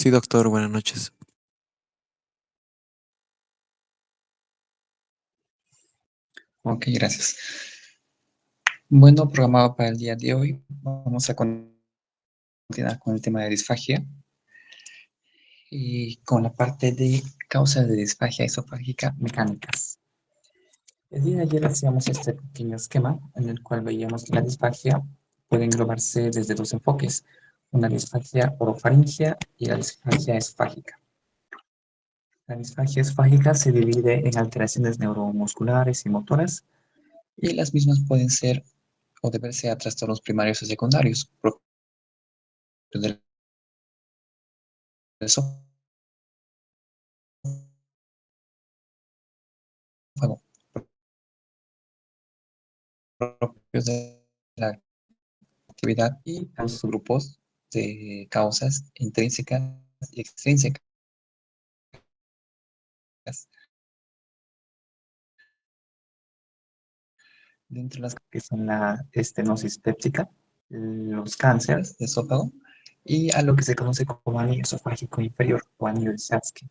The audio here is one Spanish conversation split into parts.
Sí, doctor, buenas noches. Ok, gracias. Bueno, programado para el día de hoy, vamos a continuar con el tema de disfagia y con la parte de causas de disfagia esofágica mecánicas. El día de ayer hacíamos este pequeño esquema en el cual veíamos que la disfagia puede englobarse desde dos enfoques, una disfagia orofaringea y la disfagia esofágica. La disfagia esofágica se divide en alteraciones neuromusculares y motoras y las mismas pueden ser o deberse a trastornos primarios o secundarios propios del esófago, propios de la actividad y los grupos de causas intrínsecas y extrínsecas. Dentro de las que son la estenosis péptica, los cánceres de esófago y a lo que se conoce como anillo esofágico inferior o anillo de Schatzki.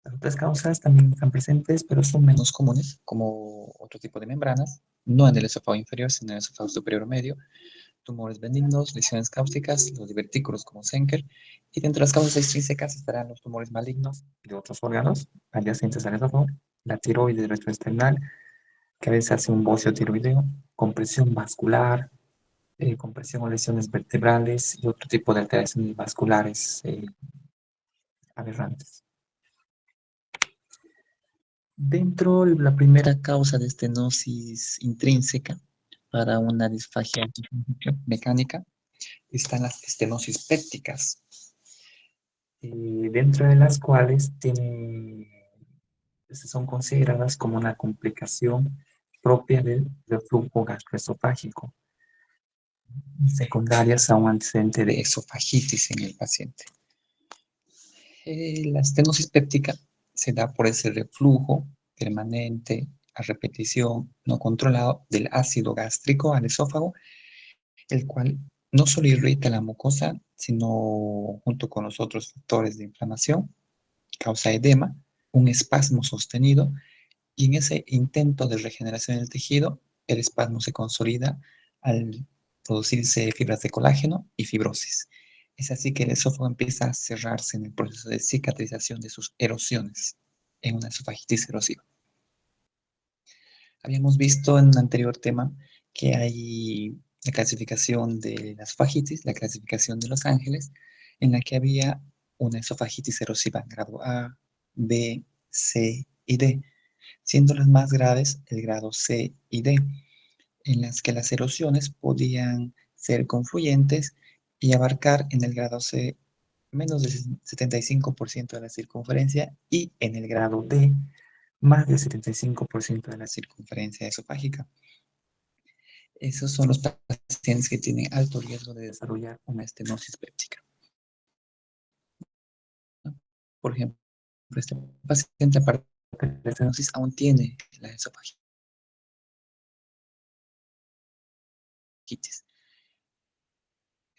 Las otras causas también están presentes, pero son menos comunes, como otro tipo de membranas, no en el esófago inferior, sino en el esófago superior medio, tumores benignos, lesiones cáusticas, los divertículos como Senker, y dentro de las causas extrínsecas estarán los tumores malignos de otros órganos adyacentes al esófago, la tiroides retroesternal, que a veces hace un bocio tiroideo, compresión vascular, compresión o lesiones vertebrales y otro tipo de alteraciones vasculares aberrantes. Dentro de la primera causa de estenosis intrínseca para una disfagia mecánica están las estenosis pépticas, dentro de las cuales son consideradas como una complicación propia del reflujo gastroesofágico, secundarias a un antecedente de esofagitis en el paciente. La estenosis péptica se da por ese reflujo permanente a repetición no controlado del ácido gástrico al esófago, el cual no solo irrita la mucosa, sino junto con los otros factores de inflamación, causa edema, un espasmo sostenido, y en ese intento de regeneración del tejido, el espasmo se consolida al producirse fibras de colágeno y fibrosis. Es así que el esófago empieza a cerrarse en el proceso de cicatrización de sus erosiones, en una esofagitis erosiva. Habíamos visto en un anterior tema que hay la clasificación de la esofagitis, la clasificación de los ángeles, en la que había una esofagitis erosiva grado A, B, C y D, siendo las más graves el grado C y D, en las que las erosiones podían ser confluyentes y abarcar en el grado C menos del 75% de la circunferencia y en el grado D más del 75% de la circunferencia esofágica. Esos son los pacientes que tienen alto riesgo de desarrollar una estenosis péptica. Por ejemplo, este paciente, aparte de la estenosis, aún tiene la esofagitis.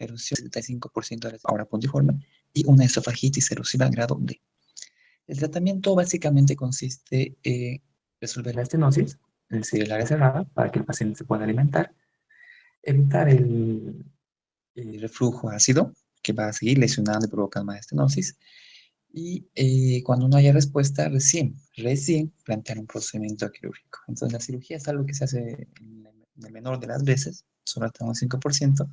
Erosión 75% de la ahora puntiforme y una esofagitis erosiva grado D. El tratamiento básicamente consiste en resolver la estenosis, es decir, el área cerrada, para que el paciente se pueda alimentar, evitar el reflujo ácido, que va a seguir lesionando y provocando más estenosis, y cuando no haya respuesta, recién plantear un procedimiento quirúrgico. Entonces, la cirugía es algo que se hace en el menor de las veces, solo hasta un 5%,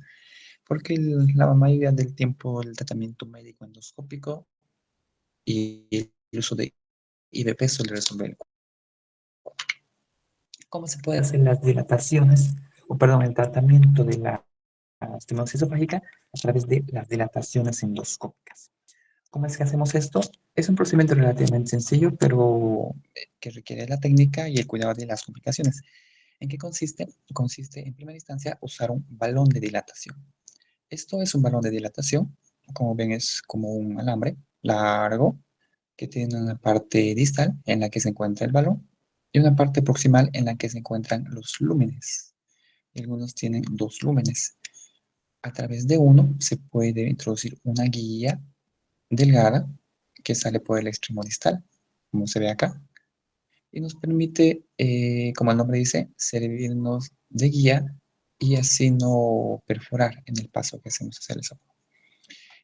porque la mayoría del tiempo el tratamiento médico endoscópico y el uso de IVP suele resolver el cuadro. ¿Cómo se puede hacer las dilataciones, o perdón, el tratamiento de la estenosis esofágica a través de las dilataciones endoscópicas? ¿Cómo es que hacemos esto? Es un procedimiento relativamente sencillo, pero que requiere la técnica y el cuidado de las complicaciones. ¿En qué consiste? Consiste en primera instancia usar un balón de dilatación. Esto es un balón de dilatación, como ven es como un alambre largo que tiene una parte distal en la que se encuentra el balón y una parte proximal en la que se encuentran los lúmenes. Algunos tienen dos lúmenes. A través de uno se puede introducir una guía delgada que sale por el extremo distal, como se ve acá, y nos permite, como el nombre dice, servirnos de guía y así no perforar en el paso que hacemos hacia el esófago.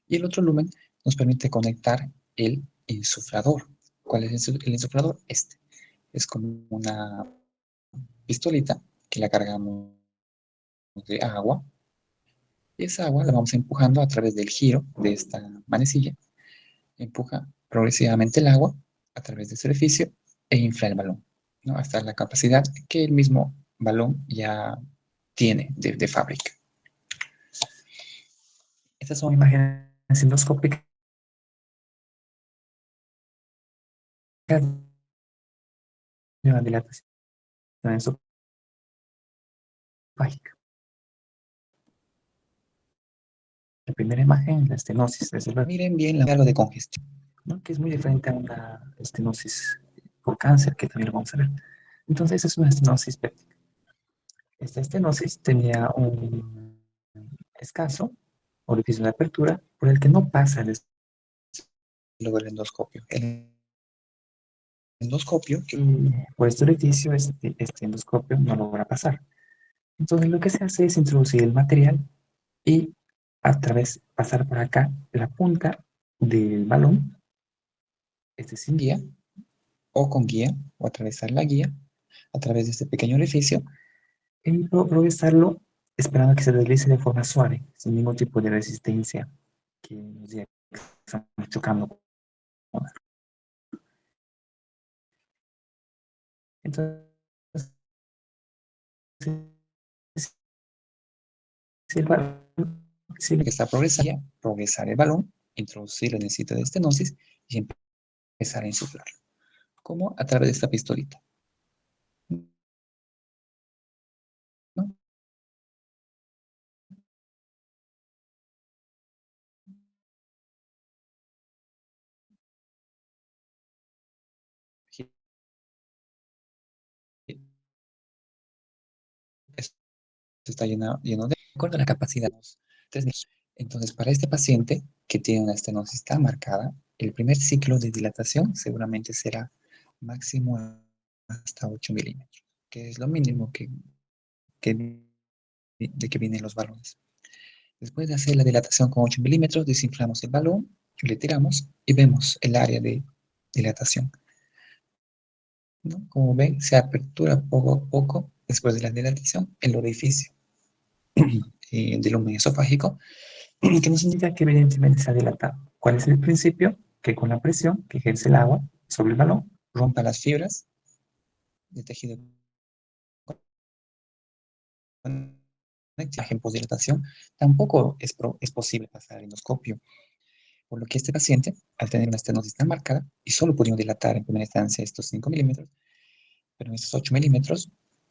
Y el otro lumen nos permite conectar el insuflador. ¿Cuál es el insuflador? Este. Es como una pistolita que la cargamos de agua y esa agua la vamos empujando a través del giro de esta manecilla. Empuja progresivamente el agua a través de ese orificio e infla el balón, ¿no? Hasta la capacidad que el mismo balón ya tiene de fábrica. Estas son imágenes endoscópicas de una dilatación esofágica. La primera imagen, la estenosis. Miren bien la algo de congestión, ¿no? Que es muy diferente a una estenosis por cáncer, que también lo vamos a ver. Entonces, es una estenosis péptica. Esta estenosis tenía un escaso orificio de apertura por el que no pasa el luego el endoscopio. El endoscopio, que por este orificio, este endoscopio no logra pasar. Entonces, lo que se hace es introducir el material y a través pasar por acá la punta del balón, sin guía, o con guía, o atravesar la guía a través de este pequeño orificio y progresarlo esperando que se deslice de forma suave, sin ningún tipo de resistencia que nos diga que estamos chocando. Entonces, si el balón sigue que está progresar el balón, introducirlo en el sitio de estenosis y empezar a insuflarlo, como a través de esta pistolita, ¿no? Esto está lleno de acuerdo a la capacidad de los 3 milímetros. Entonces, para este paciente que tiene una estenosis tan marcada, el primer ciclo de dilatación seguramente será máximo hasta 8 milímetros, que es lo mínimo que, de que vienen los balones. Después de hacer la dilatación con 8 milímetros, desinflamos el balón, le tiramos y vemos el área de dilatación, ¿no? Como ven, se apertura poco a poco después de la dilatación el orificio del lumen esofágico, que nos indica que evidentemente se ha dilatado. ¿Cuál es el principio? Que con la presión que ejerce el agua sobre el balón, rompa las fibras de tejido en posdilatación, tampoco es posible pasar el endoscopio. Por lo que este paciente, al tener una estenosis tan marcada, y solo pudimos dilatar en primera instancia estos 5 milímetros, pero en estos 8 milímetros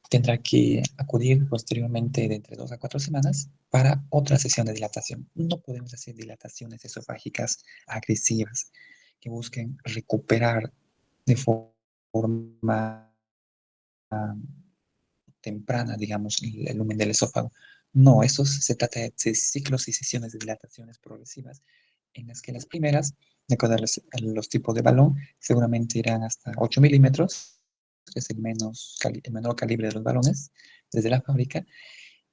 tendrá que acudir posteriormente de entre 2 a 4 semanas para otra sesión de dilatación. No podemos hacer dilataciones esofágicas agresivas que busquen recuperar de forma temprana, digamos, el lumen del esófago. No, eso se trata de ciclos y sesiones de dilataciones progresivas en las que las primeras, de acuerdo a los tipos de balón, seguramente irán hasta 8 milímetros, que es el menor calibre de los balones desde la fábrica,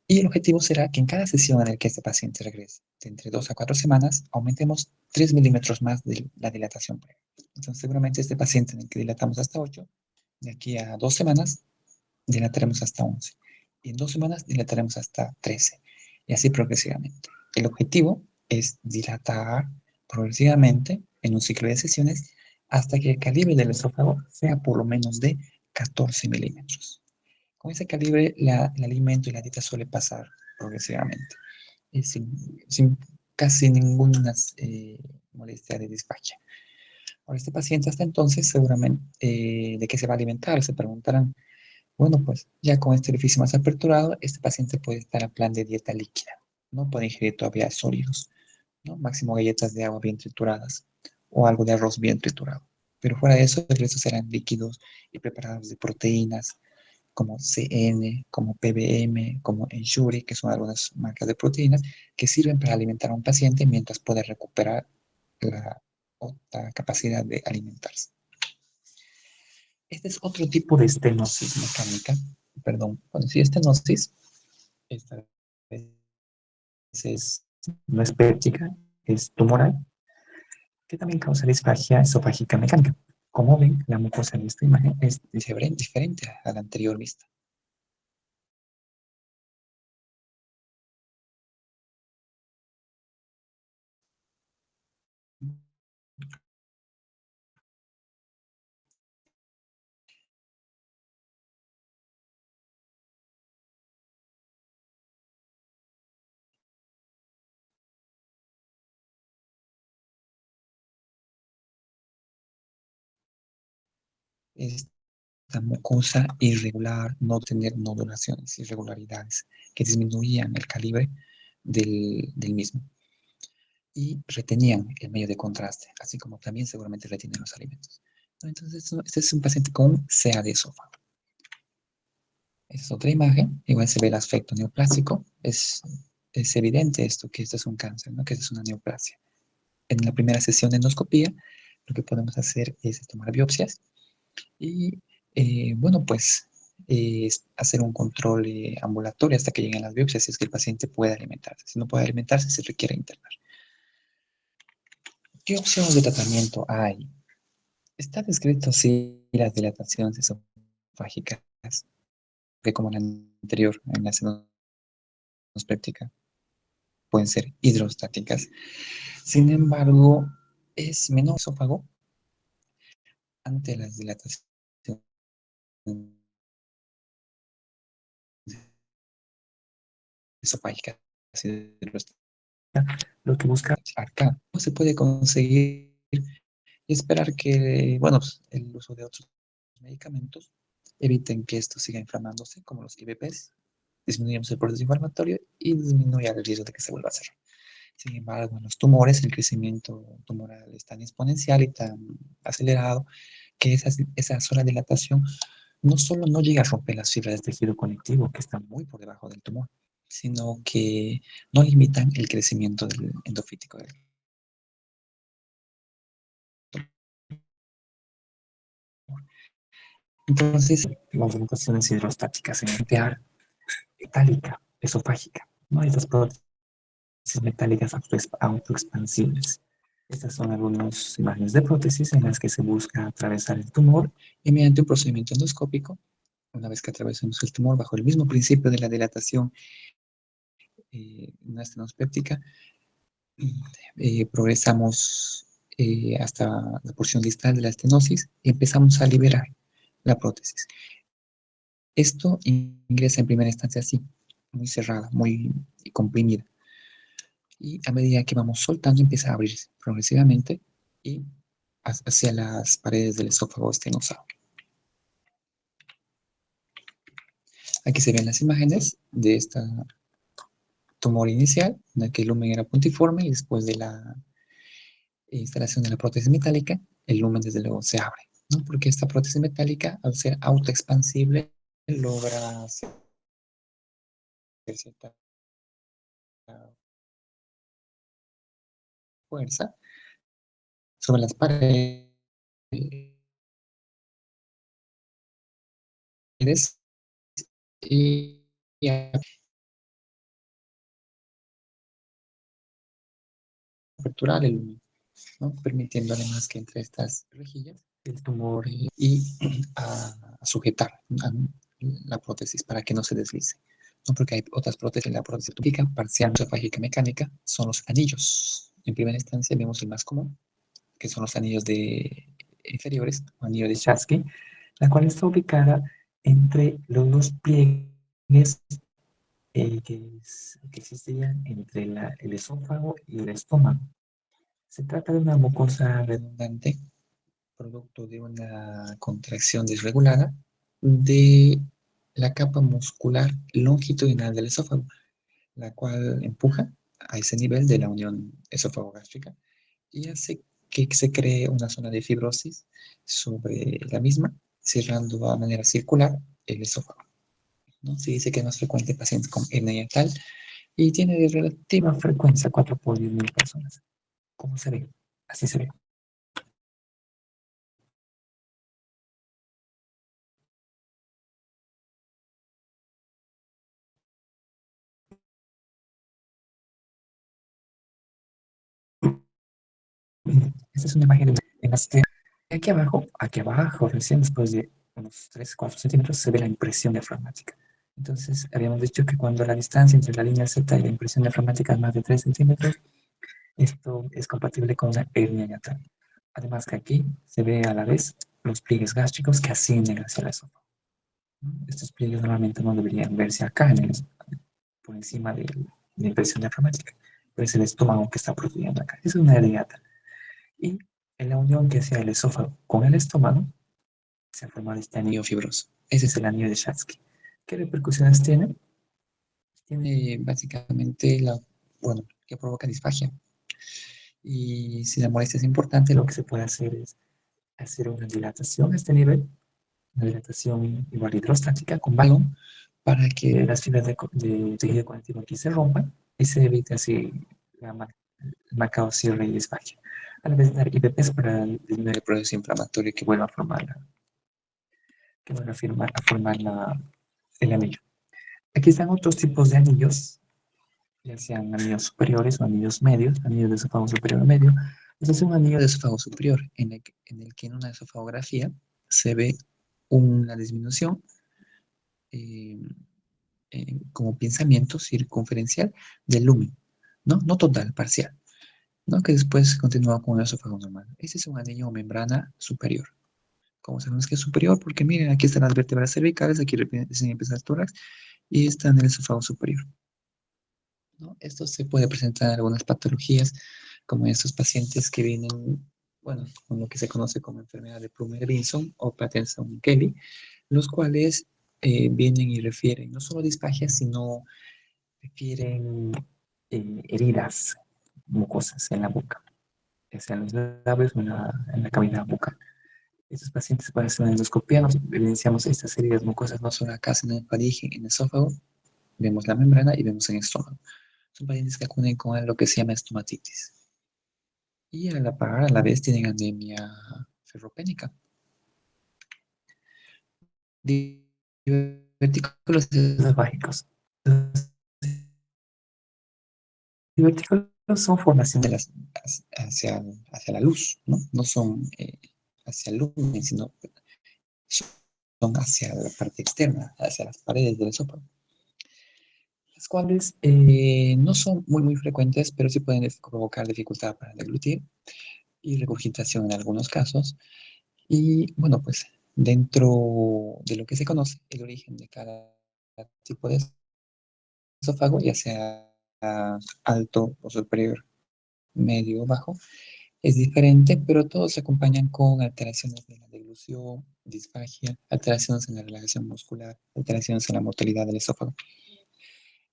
y el objetivo será que en cada sesión en la que este paciente regrese, de entre 2 a 4 semanas, aumentemos 3 milímetros más de la dilatación previa. Entonces, seguramente este paciente en el que dilatamos hasta 8, de aquí a 2 semanas, dilataremos hasta 11. Y en 2 semanas dilataremos hasta 13. Y así progresivamente. El objetivo es dilatar progresivamente en un ciclo de sesiones hasta que el calibre del esófago sea por lo menos de 14 milímetros. Con ese calibre, el alimento y la dieta suele pasar progresivamente, sin casi ninguna molestia de disfagia. Ahora, este paciente hasta entonces, seguramente, ¿de qué se va a alimentar? Se preguntarán. Bueno, pues ya con este orificio más aperturado, este paciente puede estar a plan de dieta líquida. No puede ingerir todavía sólidos, ¿no? Máximo galletas de agua bien trituradas o algo de arroz bien triturado. Pero fuera de eso, el resto serán líquidos y preparados de proteínas como CN, como PBM, como Ensure, que son algunas marcas de proteínas que sirven para alimentar a un paciente mientras puede recuperar otra capacidad de alimentarse. Este es otro tipo de estenosis mecánica, perdón, bueno, sí, estenosis, esta vez no es péptica, es tumoral, que también causa disfagia esofágica mecánica. Como ven, la mucosa de esta imagen es diferente a la anterior vista. Esta mucosa irregular, no tener nodulaciones, irregularidades, que disminuían el calibre del mismo y retenían el medio de contraste, así como también seguramente retienen los alimentos. Entonces, este es un paciente con CA de esófago. Esta es otra imagen, igual se ve el aspecto neoplásico, es evidente esto, que esto es un cáncer, ¿no? Que esto es una neoplasia. En la primera sesión de endoscopía, lo que podemos hacer es tomar biopsias y, bueno, pues hacer un control ambulatorio hasta que lleguen las biopsias, si es que el paciente puede alimentarse. Si no puede alimentarse, se requiere internar. ¿Qué opciones de tratamiento hay? Está descrito sí las dilataciones esofágicas, que como la anterior, en la péptica, pueden ser hidrostáticas. Sin embargo, es menor esófago ante las dilataciones esofágicas hidrostáticas. Lo que busca acá no se puede conseguir y esperar que, bueno, pues, el uso de otros medicamentos eviten que esto siga inflamándose, como los IVPs, disminuyamos el proceso inflamatorio y disminuye el riesgo de que se vuelva a hacer. Sin embargo, en los tumores el crecimiento tumoral es tan exponencial y tan acelerado que esa sola dilatación no solo no llega a romper las fibras del tejido conectivo, que están muy por debajo del tumor, sino que no limitan el crecimiento del endofítico del tumor. Entonces, las limitaciones hidrostáticas en metálica, esofágica, ¿no? Estas prótesis metálicas autoexpansibles. Estas son algunas imágenes de prótesis en las que se busca atravesar el tumor y mediante un procedimiento endoscópico, una vez que atravesamos el tumor bajo el mismo principio de la dilatación una estenospéptica, progresamos hasta la porción distal de la estenosis y empezamos a liberar la prótesis. Esto ingresa en primera instancia así, muy cerrada, muy comprimida. Y a medida que vamos soltando, empieza a abrirse progresivamente y hacia las paredes del esófago estenosado. Aquí se ven las imágenes de esta tumor inicial, en el que el lumen era puntiforme y después de la instalación de la prótesis metálica, el lumen desde luego se abre, ¿no? Porque esta prótesis metálica, al ser autoexpansible, logra hacer cierta fuerza sobre las paredes y, y aperturar el lumen, ¿no? Permitiendo además que entre estas rejillas el tumor y a sujetar a la prótesis para que no se deslice. ¿No? Porque hay otras prótesis, la prótesis tópica parcial esofágica mecánica, son los anillos. En primera instancia vemos el más común, que son los anillos inferiores, o anillo de Chasky, la cual está ubicada entre los dos pliegues que existían entre el esófago y el estómago. Se trata de una mucosa redundante, producto de una contracción desregulada de la capa muscular longitudinal del esófago, la cual empuja a ese nivel de la unión esófago-gástrica y hace que se cree una zona de fibrosis sobre la misma, cerrando de manera circular el esófago, ¿no? Se dice que es más frecuente en pacientes con hernia yatal y tiene de relativa frecuencia 4 por 10.000 personas. ¿Cómo se ve? Así se ve. Esta es una imagen en las que aquí abajo, recién después de unos 3, 4 centímetros, se ve la impresión diafragmática. Entonces, habíamos dicho que cuando la distancia entre la línea Z y la impresión diafragmática es más de 3 centímetros, esto es compatible con una hernia hiatal. Además que aquí se ve a la vez los pliegues gástricos que ascienden hacia el esófago. Estos pliegues normalmente no deberían verse acá por encima de la impresión diafragmática, pero es el estómago que está produciendo acá. Es una hernia hiatal. Y en la unión que hacía el esófago con el estómago, se ha formado este anillo fibroso. Ese es el anillo de Schatzki. ¿Qué repercusiones tiene? Tiene básicamente bueno, que provoca disfagia. Y si la molestia es importante, lo que se puede hacer es hacer una dilatación a este nivel, una dilatación igual hidrostática con balón, para que las fibras de tejido conectivo aquí se rompan y se evite así el marcado cierre y disfagia. A la vez dar IPPs para disminuir el proceso inflamatorio que vuelva a formar, el anillo. Aquí están otros tipos de anillos, ya sean anillos superiores o anillos medios, anillos de esófago superior o medio. Este es un anillo de esófago superior en el que en una esofagografía se ve una disminución eh, como pensamiento circunferencial del lumen, ¿no? No total, parcial, ¿no? Que después continúa con el esófago normal. Este es un anillo o membrana superior. ¿Cómo sabemos que es superior? Porque miren, aquí están las vértebras cervicales, aquí recién empieza el tórax y está en el esófago superior, ¿no? Esto se puede presentar en algunas patologías, como en estos pacientes que vienen, bueno, con lo que se conoce como enfermedad de Plummer-Vinson o Patterson-Kelly, los cuales vienen y refieren no solo disfagia, sino refieren heridas mucosas en la boca, ya sea en los labios o en la cavidad bucal. Estos pacientes pueden hacer una endoscopía, nos evidenciamos estas heridas mucosas no solo acá, sino en faringe, en el esófago, vemos la membrana y vemos en el estómago. Son pacientes que acuden con lo que se llama estomatitis. Y a la vez tienen anemia ferropénica. Divertículos esofágicos. Los divertículos son formación hacia la luz, ¿no? No son hacia el lumen, sino son hacia la parte externa, hacia las paredes del esófago, las cuales no son muy frecuentes, pero sí pueden provocar dificultad para deglutir y regurgitación en algunos casos. Y bueno, pues dentro de lo que se conoce, el origen de cada tipo de esófago, ya sea alto o superior, medio o bajo, es diferente, pero todos se acompañan con alteraciones de la deglución, disfagia, alteraciones en la relajación muscular, alteraciones en la motilidad del esófago.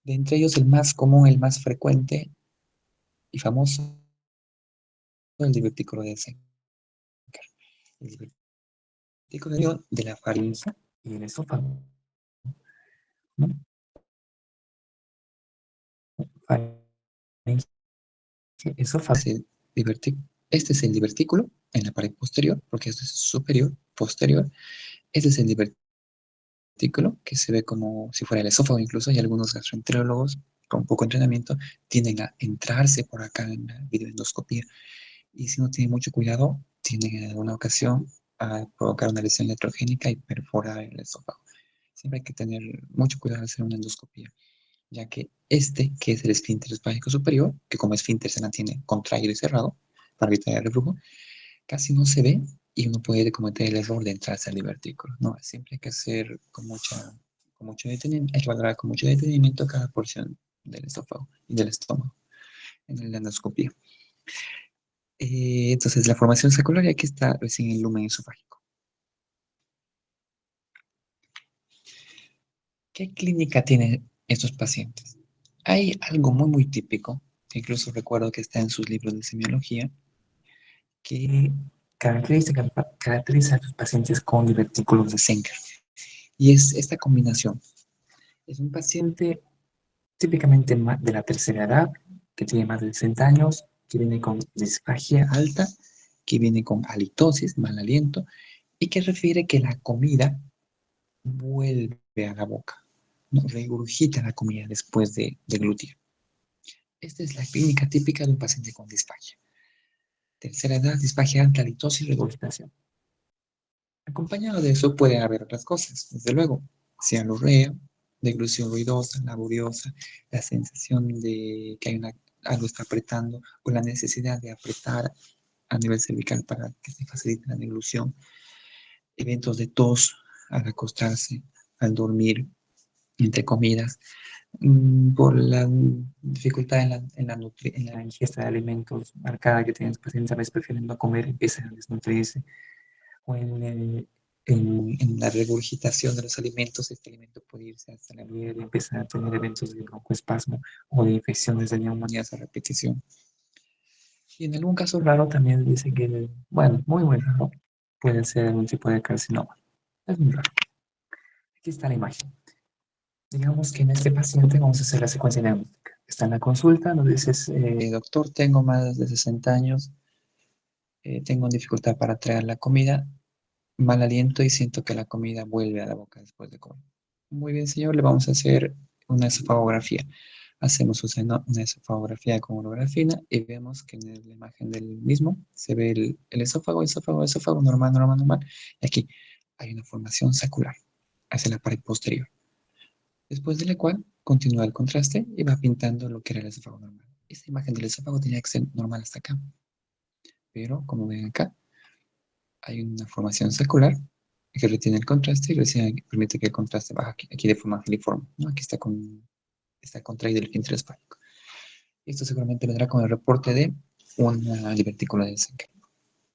De entre ellos, el más común, el más frecuente y famoso, el divertículo de Schenker. El divertículo de la faringe y el esófago, ¿no? Faringe, esófago. Este es el divertículo en la pared posterior, porque este es superior, posterior. Este es el divertículo, que se ve como si fuera el esófago incluso, y algunos gastroenterólogos con poco entrenamiento tienden a entrarse por acá en la videoendoscopía. Y si no tienen mucho cuidado, tienden en alguna ocasión a provocar una lesión electrogénica y perforar el esófago. Siempre hay que tener mucho cuidado al hacer una endoscopía, ya que que es el esfínter esofágico superior, que como esfínter se mantiene contraído y cerrado para evitar el reflujo, casi no se ve y uno puede cometer el error de entrarse al divertículo. No, siempre hay que hacer con mucho detenimiento, hay que valorar con mucho detenimiento cada porción del esófago y del estómago en la endoscopía. Entonces, la formación sacularia aquí está recién el lumen esofágico. ¿Qué clínica tienen estos pacientes? Hay algo muy típico, que incluso recuerdo que está en sus libros de semiología, que caracteriza a los pacientes con divertículos de Schenker. Y es esta combinación. Es un paciente típicamente de la tercera edad, que tiene más de 60 años, que viene con disfagia alta, que viene con halitosis, mal aliento, y que refiere que la comida vuelve a la boca, ¿no? Regurgita la comida después de deglutir. Esta es la clínica típica de un paciente con disfagia. Tercera edad, disfagia alta, halitosis y regurgitación. Acompañado de eso puede haber otras cosas, desde luego, cianurrea, deglución ruidosa, laboriosa, la sensación de que algo está apretando o la necesidad de apretar a nivel cervical para que se facilite la deglución, eventos de tos al acostarse, al dormir, entre comidas, por la dificultad en la ingesta de alimentos marcada que tienen los pacientes, a veces prefieren no comer, empiezan a desnutrirse, o en la regurgitación de los alimentos, este alimento puede irse hasta la piel y empezar a tener eventos de broncoespasmo o de infecciones de neumonías a repetición. Y en algún caso raro también dice que, bueno, muy, muy raro, puede ser algún tipo de carcinoma. Es muy raro. Aquí está la imagen. Digamos que en este paciente vamos a hacer la secuencia diagnóstica. Está en la consulta, nos dices, doctor, tengo más de 60 años, tengo dificultad para traer la comida, mal aliento y siento que la comida vuelve a la boca después de comer. Muy bien, señor, le vamos a hacer una esofagografía. Hacemos una esofagografía con orografina y vemos que en la imagen del mismo se ve el esófago normal, normal, normal. Y aquí hay una formación sacular hacia la pared posterior. Después de la cual continúa el contraste y va pintando lo que era el esófago normal. Esta imagen del esófago tenía que ser normal hasta acá. Pero, como ven acá, hay una formación sacular que retiene el contraste y recién permite que el contraste baje aquí de forma filiforme, ¿no? Aquí está contraído el esfínter espánico. Esto seguramente vendrá con el reporte de una divertícula de Senker.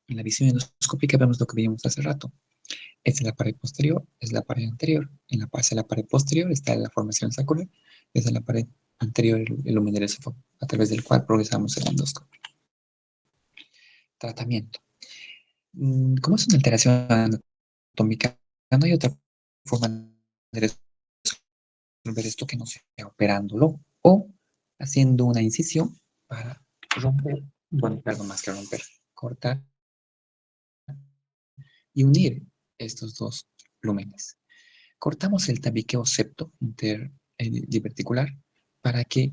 En la visión endoscópica vemos lo que vimos hace rato. Esta es la pared posterior, es la pared anterior. Hacia la pared posterior está la formación sacular, desde la pared anterior el lumen del esófago, a través del cual progresamos el endoscopio. Tratamiento. Como es una alteración anatómica, no hay otra forma de resolver esto que no sea operándolo o haciendo una incisión para romper, bueno, perdón, más que romper, cortar y unir estos dos lúmenes. Cortamos el tabique o septo diverticular para que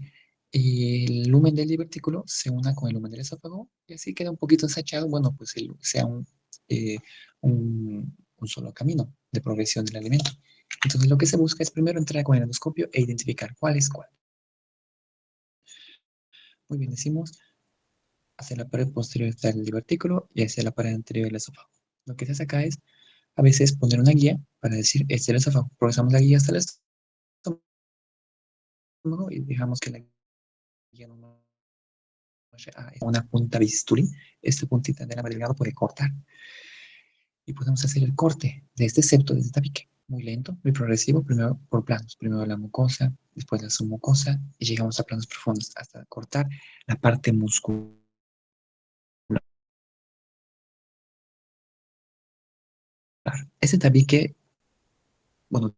el lumen del divertículo se una con el lumen del esófago y así queda un poquito ensachado, bueno, pues sea eh, un solo camino de progresión del alimento. Entonces lo que se busca es primero entrar con el endoscopio e identificar cuál es cuál. Muy bien, decimos, hacia la pared posterior está el divertículo y hacia la pared anterior el esófago. Lo que se hace acá es a veces poner una guía para decir, este es el esófago. Progresamos la guía hasta el estómago y dejamos que la guía no a una punta bisturí. Esta puntita de la delgado puede cortar. Y podemos hacer el corte de este septo, de este tabique. Muy lento, muy progresivo, primero por planos. Primero la mucosa, después la submucosa y llegamos a planos profundos hasta cortar la parte muscular. Ese tabique, bueno,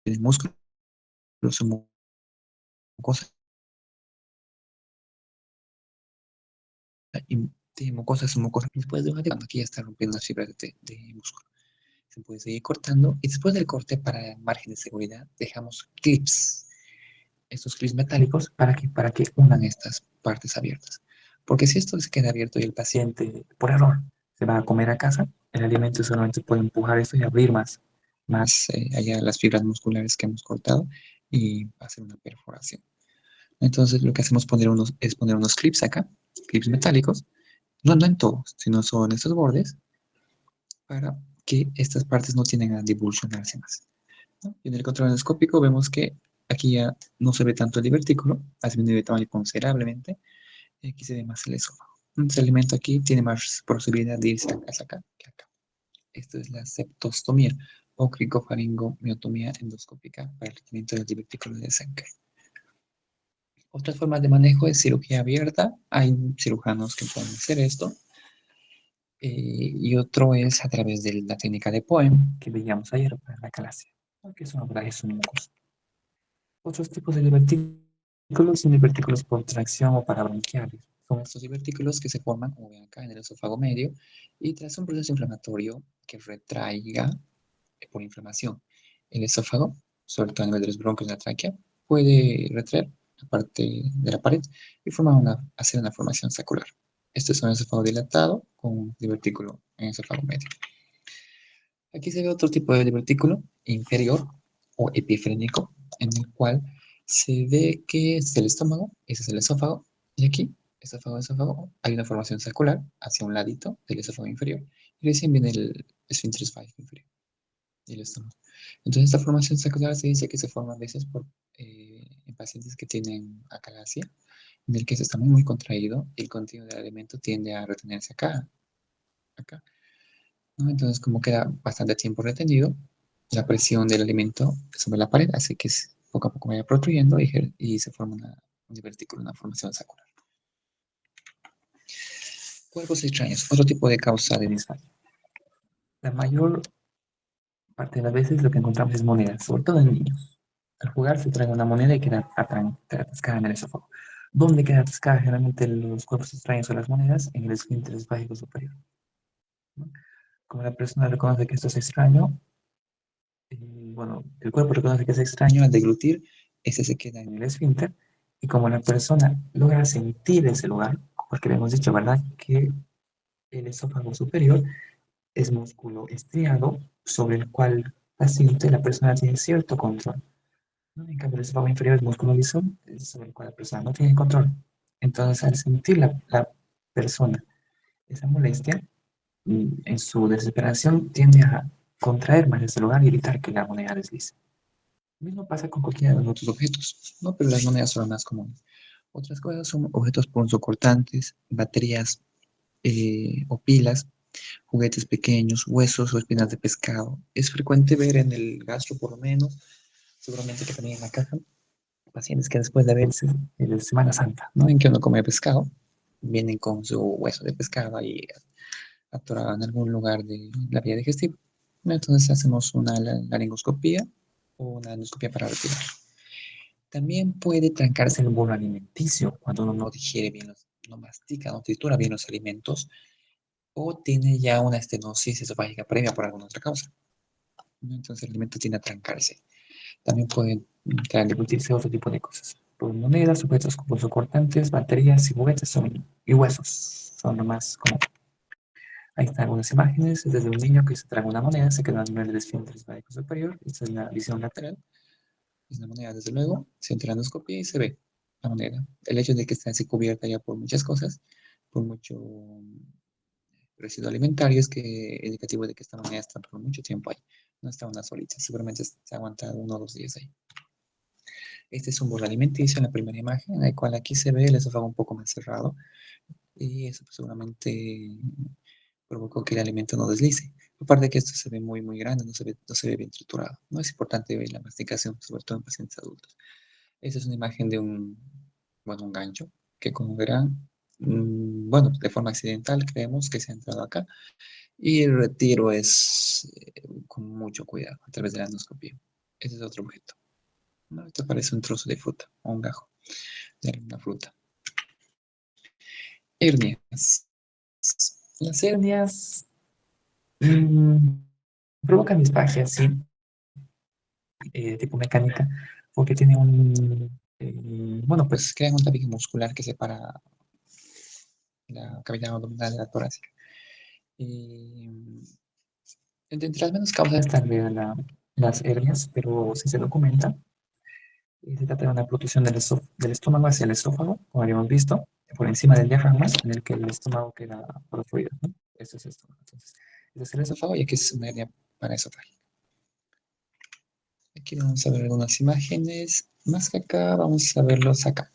tiene músculo, submucosa y tiene mucosa, submucosa. Después de cuando aquí ya está rompiendo las fibras de músculo. Se puede seguir cortando y después del corte, para margen de seguridad, dejamos clips, estos clips metálicos, para que unan estas partes abiertas. Porque si esto se queda abierto y el paciente, por error, se va a comer a casa, el alimento solamente puede empujar esto y abrir más allá las fibras musculares que hemos cortado y hacer una perforación. Entonces lo que hacemos es poner unos clips acá, clips metálicos, no en todos, sino solo en estos bordes, para que estas partes no tiendan a divulsionarse más, ¿no? Y en el control endoscópico vemos que aquí ya no se ve tanto el divertículo, ha disminuido de tamaño considerablemente, y aquí se ve más el esófago. Este alimento aquí tiene más posibilidad de irse hacia acá que acá. Esto es la septostomía o cricofaringomiotomía endoscópica para el tratamiento del divertículo de Senker. Otras formas de manejo es cirugía abierta. Hay cirujanos que pueden hacer esto. Y otro es a través de la técnica de POEM que veíamos ayer para la calasia, que son abrajes únicos. Otros tipos de divertículos son divertículos por tracción o parabronquiales. Son estos divertículos que se forman, como ven acá, en el esófago medio y tras un proceso inflamatorio que retraiga por inflamación el esófago, sobre todo a nivel de los bronquios de la tráquea, puede retraer la parte de la pared y hacer una formación sacular. Este es un esófago dilatado con un divertículo en esófago medio. Aquí se ve otro tipo de divertículo inferior o epifrénico, en el cual se ve que es el estómago, ese es el esófago, y aquí, esófago, hay una formación circular hacia un ladito del esófago inferior, y recién viene el esfínter esfágico inferior y el estómago. Entonces, esta formación circular se dice que se forma a veces en pacientes que tienen acalasia, en el que se está muy contraído y el contenido del alimento tiende a retenerse acá, ¿no? Entonces, como queda bastante tiempo retenido, la presión del alimento sobre la pared hace que poco a poco vaya protrudiendo y se forma un divertículo, una formación sacral. Cuerpos extraños, otro tipo de causa de disfagia. La mayor parte de las veces lo que encontramos es monedas, sobre todo en niños. Al jugar se trae una moneda y queda atascada en el esófago. ¿Dónde queda atascada generalmente los cuerpos extraños o las monedas? En el esfínter esfágico superior, ¿no? Como la persona reconoce que esto es extraño, bueno, el cuerpo reconoce que es extraño al deglutir, ese se queda en el esfínter, y como la persona logra sentir ese lugar, porque le hemos dicho, ¿verdad?, que el esófago superior es músculo estriado sobre el cual paciente la persona tiene cierto control, ¿no? En cambio, el esófago inferior es músculo liso, sobre el cual la persona no tiene control. Entonces, al sentir la persona esa molestia, en su desesperación tiende a contraer más ese lugar y evitar que la moneda deslice. Lo mismo pasa con cualquiera de los otros objetos, ¿no? Pero las monedas son las más comunes. Otras cosas son objetos punzocortantes, baterías o pilas, juguetes pequeños, huesos o espinas de pescado. Es frecuente ver en el gastro, por lo menos, seguramente que también en la caja, pacientes que después de verse en Semana Santa, ¿no?, en que uno come pescado, vienen con su hueso de pescado ahí atorado en algún lugar de la vía digestiva. Entonces hacemos una laringoscopía o una endoscopía para retirar. También puede trancarse el bolo alimenticio cuando uno no digiere bien, no mastica, no tritura bien los alimentos o tiene ya una estenosis esofágica previa por alguna otra causa. Entonces el alimento tiende a trancarse. También pueden deglutirse otro tipo de cosas. Por monedas, objetos cortantes, baterías y juguetes y huesos son lo más común. Ahí están algunas imágenes desde un niño que se traga una moneda, se queda a nivel del esfínter esfágico superior. Esta es la visión lateral. Es una moneda, desde luego, se entra en la endoscopia y se ve la moneda. El hecho de que esté así cubierta ya por muchas cosas, por mucho residuo alimentario, es que indicativo de que esta moneda está por mucho tiempo ahí. No está una solita, seguramente se ha aguantado 1 o 2 días ahí. Este es un bolo alimenticio en la primera imagen, en la cual aquí se ve el esófago un poco más cerrado, y eso pues, seguramente provocó que el alimento no deslice. Aparte de que esto se ve muy grande, no se ve bien triturado. No es importante ver la masticación, sobre todo en pacientes adultos. Esta es una imagen de un gancho que como verán, bueno, de forma accidental creemos que se ha entrado acá y el retiro es con mucho cuidado a través de la endoscopia. Este es otro objeto, ¿no? Esto parece un trozo de fruta o un gajo de alguna fruta. Hernias. Las hernias provocan disfagia, sí, tipo mecánica, porque tiene bueno, pues crean un tabique muscular que separa la cavidad abdominal de la torácica. Entre las menos causas están las hernias, pero si se documenta, se trata de una protrusión del estómago hacia el esófago, como habíamos visto, por encima del diafragma, en el que el estómago queda protruido, ¿no? Esto es esto. Entonces, este es el esófago y aquí es una hernia paraesofágica. Aquí vamos a ver algunas imágenes, más que acá, vamos a verlos acá.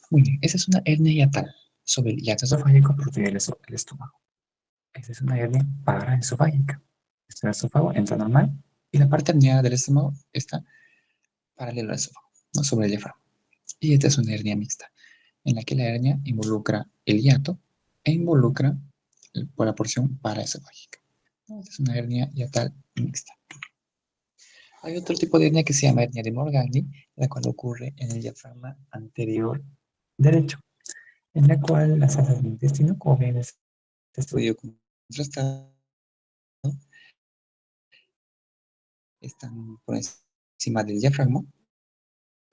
Muy bien, esa es una hernia hiatal sobre el hiato esofágico protruye el estómago. Esta es una hernia paraesofágica. Este esófago entra normal y la parte herniada del estómago está paralelo al esófago, ¿no?, sobre el diafragma. Y esta es una hernia mixta, en la que la hernia involucra el hiato e involucra por la porción paraesofágica. Esta es una hernia hiatal mixta. Hay otro tipo de hernia que se llama hernia de Morgagni, la cual ocurre en el diafragma anterior derecho, en la cual las alzas del intestino, como bien este estudio contrastado, están por encima del diafragma,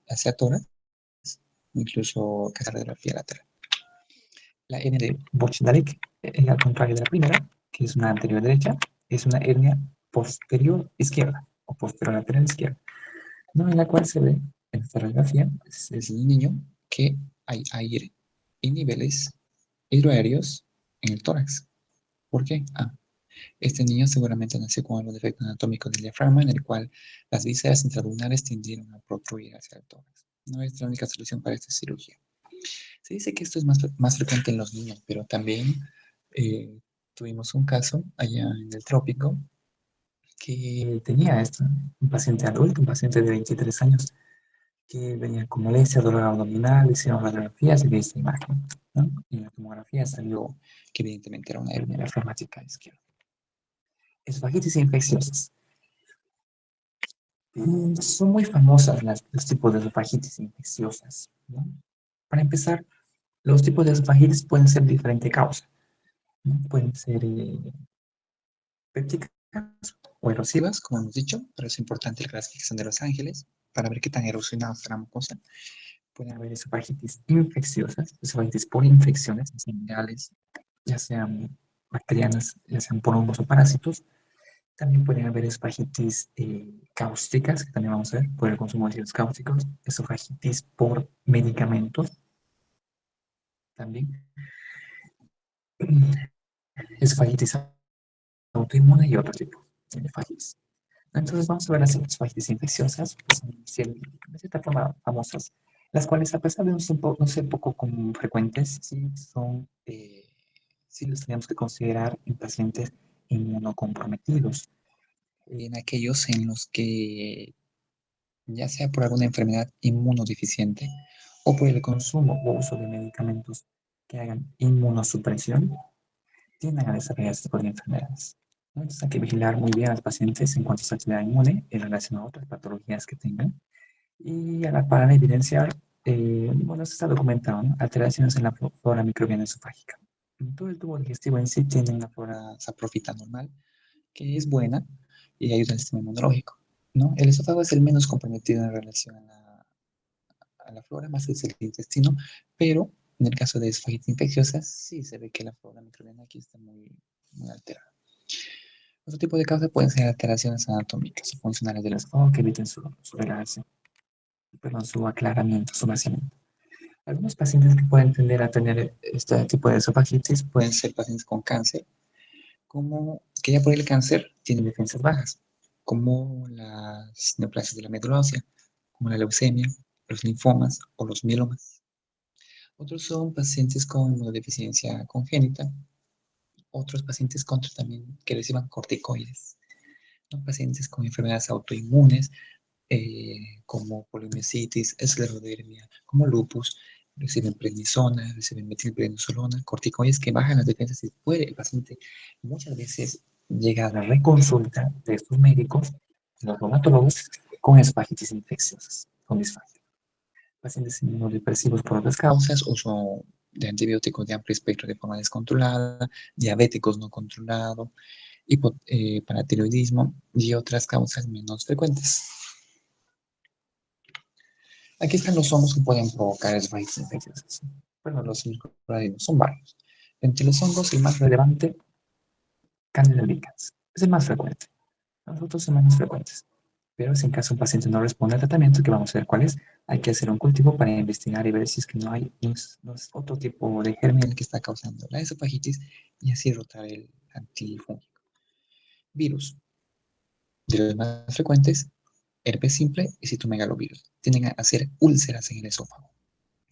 hacia tórax, incluso casi de la radiografía lateral. La hernia de Bochdalek, al contrario de la primera, que es una anterior derecha, es una hernia posterior izquierda o posterior lateral izquierda, ¿no? En la cual se ve en esta radiografía, es el niño que hay aire y niveles hidroaéreos en el tórax. ¿Por qué? Este niño seguramente nació con algún defecto anatómico del diafragma en el cual las vísceras intraabdominales tendieron a protruir hacia el tórax. No es la única solución para esta cirugía. Se dice que esto es más frecuente en los niños, pero también tuvimos un caso allá en el trópico que tenía esto, un paciente adulto, un paciente de 23 años, que venía con molestia, dolor abdominal, hicieron radiografías y vi esta imagen, ¿no? Y en la tomografía salió que evidentemente era una hernia diafragmática izquierda. Esofagititis infecciosas. Son muy famosas los tipos de esofagititis infecciosas, ¿no? Para empezar, los tipos de esofagititis pueden ser de diferente causa, ¿no? Pueden ser pépticas o erosivas, como hemos dicho, pero es importante la clasificación de los ángeles para ver qué tan erosionada está la mucosa. Pueden haber esofagitis infecciosas, esofagitis por infecciones, ya sean virales, ya sean bacterianas, ya sean por hongos o parásitos. También pueden haber esofagitis cáusticas, que también vamos a ver, por el consumo de ácidos cáusticos, esofagitis por medicamentos, también esofagitis autoinmune y otro tipo de esofagitis. Entonces vamos a ver las esofagitis infecciosas, que son de cierta forma famosas, las cuales a pesar de no ser poco frecuentes, sí los tenemos que considerar en pacientes inmunocomprometidos, en aquellos en los que ya sea por alguna enfermedad inmunodeficiente o por el consumo o uso de medicamentos que hagan inmunosupresión, tienden a desarrollar este tipo de enfermedades, ¿no? Entonces hay que vigilar muy bien a los pacientes en cuanto a su actividad inmune en relación a otras patologías que tengan y para evidenciar, bueno, esto está documentado, ¿no? Alteraciones en la flora microbiana esofágica. Todo el tubo digestivo en sí tiene una flora saprofita normal, que es buena y ayuda al sistema inmunológico, ¿no? El esófago es el menos comprometido en relación a la flora, más es el intestino, pero en el caso de esfagitis infecciosa, sí se ve que la flora microbiana aquí está muy alterada. Otro tipo de causas pueden ser alteraciones anatómicas o funcionales del esófago que eviten su aclaramiento, su vaciamiento. Algunos pacientes que pueden tender a tener este tipo de esofagitis pueden ser pacientes con cáncer, como que ya por el cáncer tienen defensas bajas, como las neoplasias de la médula ósea, como la leucemia, los linfomas o los mielomas. Otros son pacientes con inmunodeficiencia congénita, otros pacientes con tratamiento que reciban corticoides, ¿no? Pacientes con enfermedades autoinmunes, como polimiositis, esclerodermia, como lupus, reciben prednisona, reciben metilprednisolona, corticoides que bajan las defensas y puede el paciente muchas veces llegar a la reconsulta de estos médicos, los reumatólogos, con esfagitis infecciosas, con disfagia. Pacientes inmunodepresivos por otras causas, uso de antibióticos de amplio espectro de forma descontrolada, diabéticos no controlados, paratiroidismo y otras causas menos frecuentes. Aquí están los hongos que pueden provocar esfagitis infecciosas. Bueno, los microorganismos son varios. Entre los hongos, el más relevante, Candida albicans, es el más frecuente. Los otros son menos frecuentes. Pero si en caso un paciente no responde al tratamiento, que vamos a ver cuál es, hay que hacer un cultivo para investigar y ver si es que no es otro tipo de germen el que está causando la esofagitis y así rotar el antifúngico. Virus. De los más frecuentes, herpes simple y citomegalovirus. Tienden a hacer úlceras en el esófago.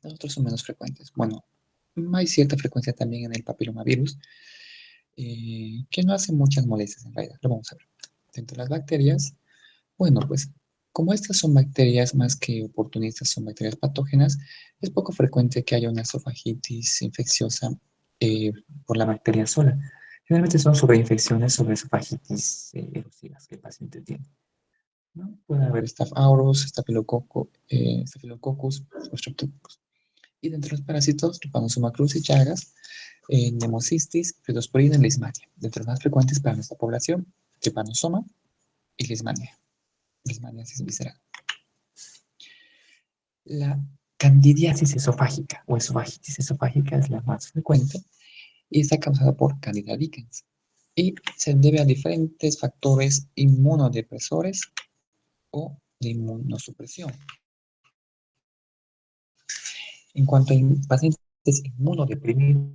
Los otros son menos frecuentes. Bueno, hay cierta frecuencia también en el papilomavirus, que no hace muchas molestias en realidad. Lo vamos a ver. Dentro de las bacterias, bueno, pues como estas son bacterias más que oportunistas, son bacterias patógenas, es poco frecuente que haya una esofagitis infecciosa por la bacteria sola. Generalmente son sobreinfecciones sobre esofagitis erosivas que el paciente tiene, ¿no? Puede haber Staph aureus, Staphylococcus o Streptococcus. Y dentro de los parásitos, Trypanosoma cruzi, Chagas, Pneumocystis, Pseudosporina y Leishmania. Dentro de los más frecuentes para nuestra población, Trypanosoma y Leishmania. Leishmaniasis visceral. La Candidiasis esofágica o esofagitis esofágica es la más frecuente y está causada por Candida albicans y se debe a diferentes factores inmunodepresores o de inmunosupresión. En cuanto a pacientes inmunodeprimidos,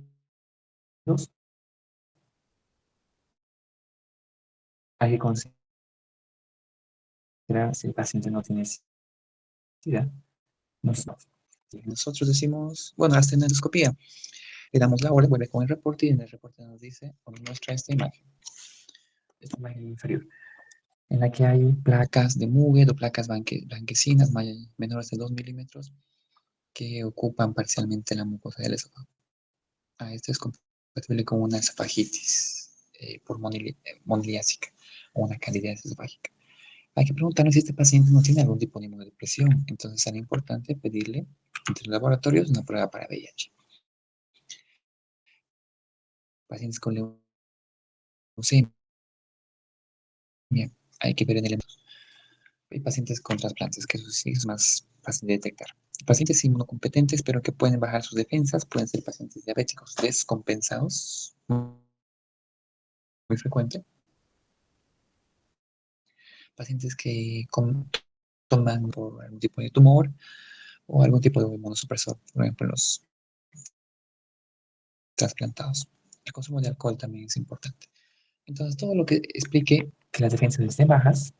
hay que considerar si el paciente no tiene SIDA. Nosotros decimos, bueno, hasta en endoscopía, le damos la orden, vuelve con el reporte y en el reporte nos dice, o nos muestra esta imagen inferior, en la que hay placas de Muget o placas blanquecinas menores de 2 milímetros que ocupan parcialmente la mucosa del esófago. Esto es compatible con una esofagitis por moniliásica o una candidiasis esofágica. Hay que preguntarnos si este paciente no tiene algún tipo de inmunodepresión. Entonces será importante pedirle entre los laboratorios una prueba para VIH. Pacientes con leucemia, hay que ver en el hay pacientes con trasplantes, que eso sí es más fácil de detectar. Pacientes inmunocompetentes, pero que pueden bajar sus defensas, pueden ser pacientes diabéticos descompensados, muy frecuente. Pacientes que toman por algún tipo de tumor o algún tipo de inmunosupresor, por ejemplo, los trasplantados. El consumo de alcohol también es importante. Entonces, todo lo que explique que las defensas estén bajas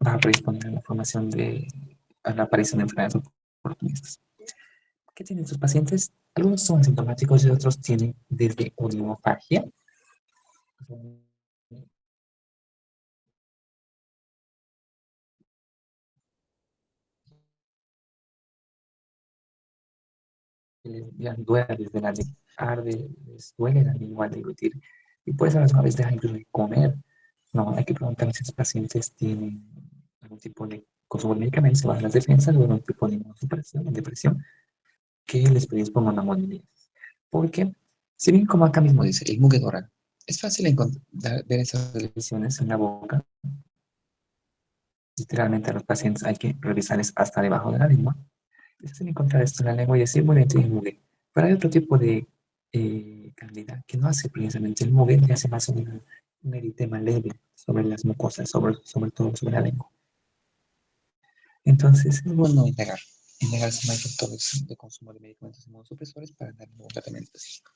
va a predisponer a la formación a la aparición de enfermedades oportunistas. ¿Qué tienen estos pacientes? Algunos son asintomáticos y otros tienen desde odinofagia, que les duele desde la arde, les duele la lengua al deglutir y pues a las veces dejan incluso de comer. No, hay que preguntar si estos pacientes tienen algún tipo de consumo de medicamentos, bajan las defensas o algún tipo de inmunosupresión, depresión, que les predisponga a una morbilidad. Porque, si bien como acá mismo dice, el muget oral, es fácil ver esas lesiones en la boca. Literalmente a los pacientes hay que revisarles hasta debajo de la lengua. Es fácil encontrar esto en la lengua y decir, bueno, tiene muget. Pero hay otro tipo de candida que no hace precisamente el muget, y hace más un eritema leve sobre las mucosas, sobre todo sobre la lengua. Entonces, es bueno indagar si no hay factores de consumo de medicamentos inmunosupresores para darle un tratamiento específico.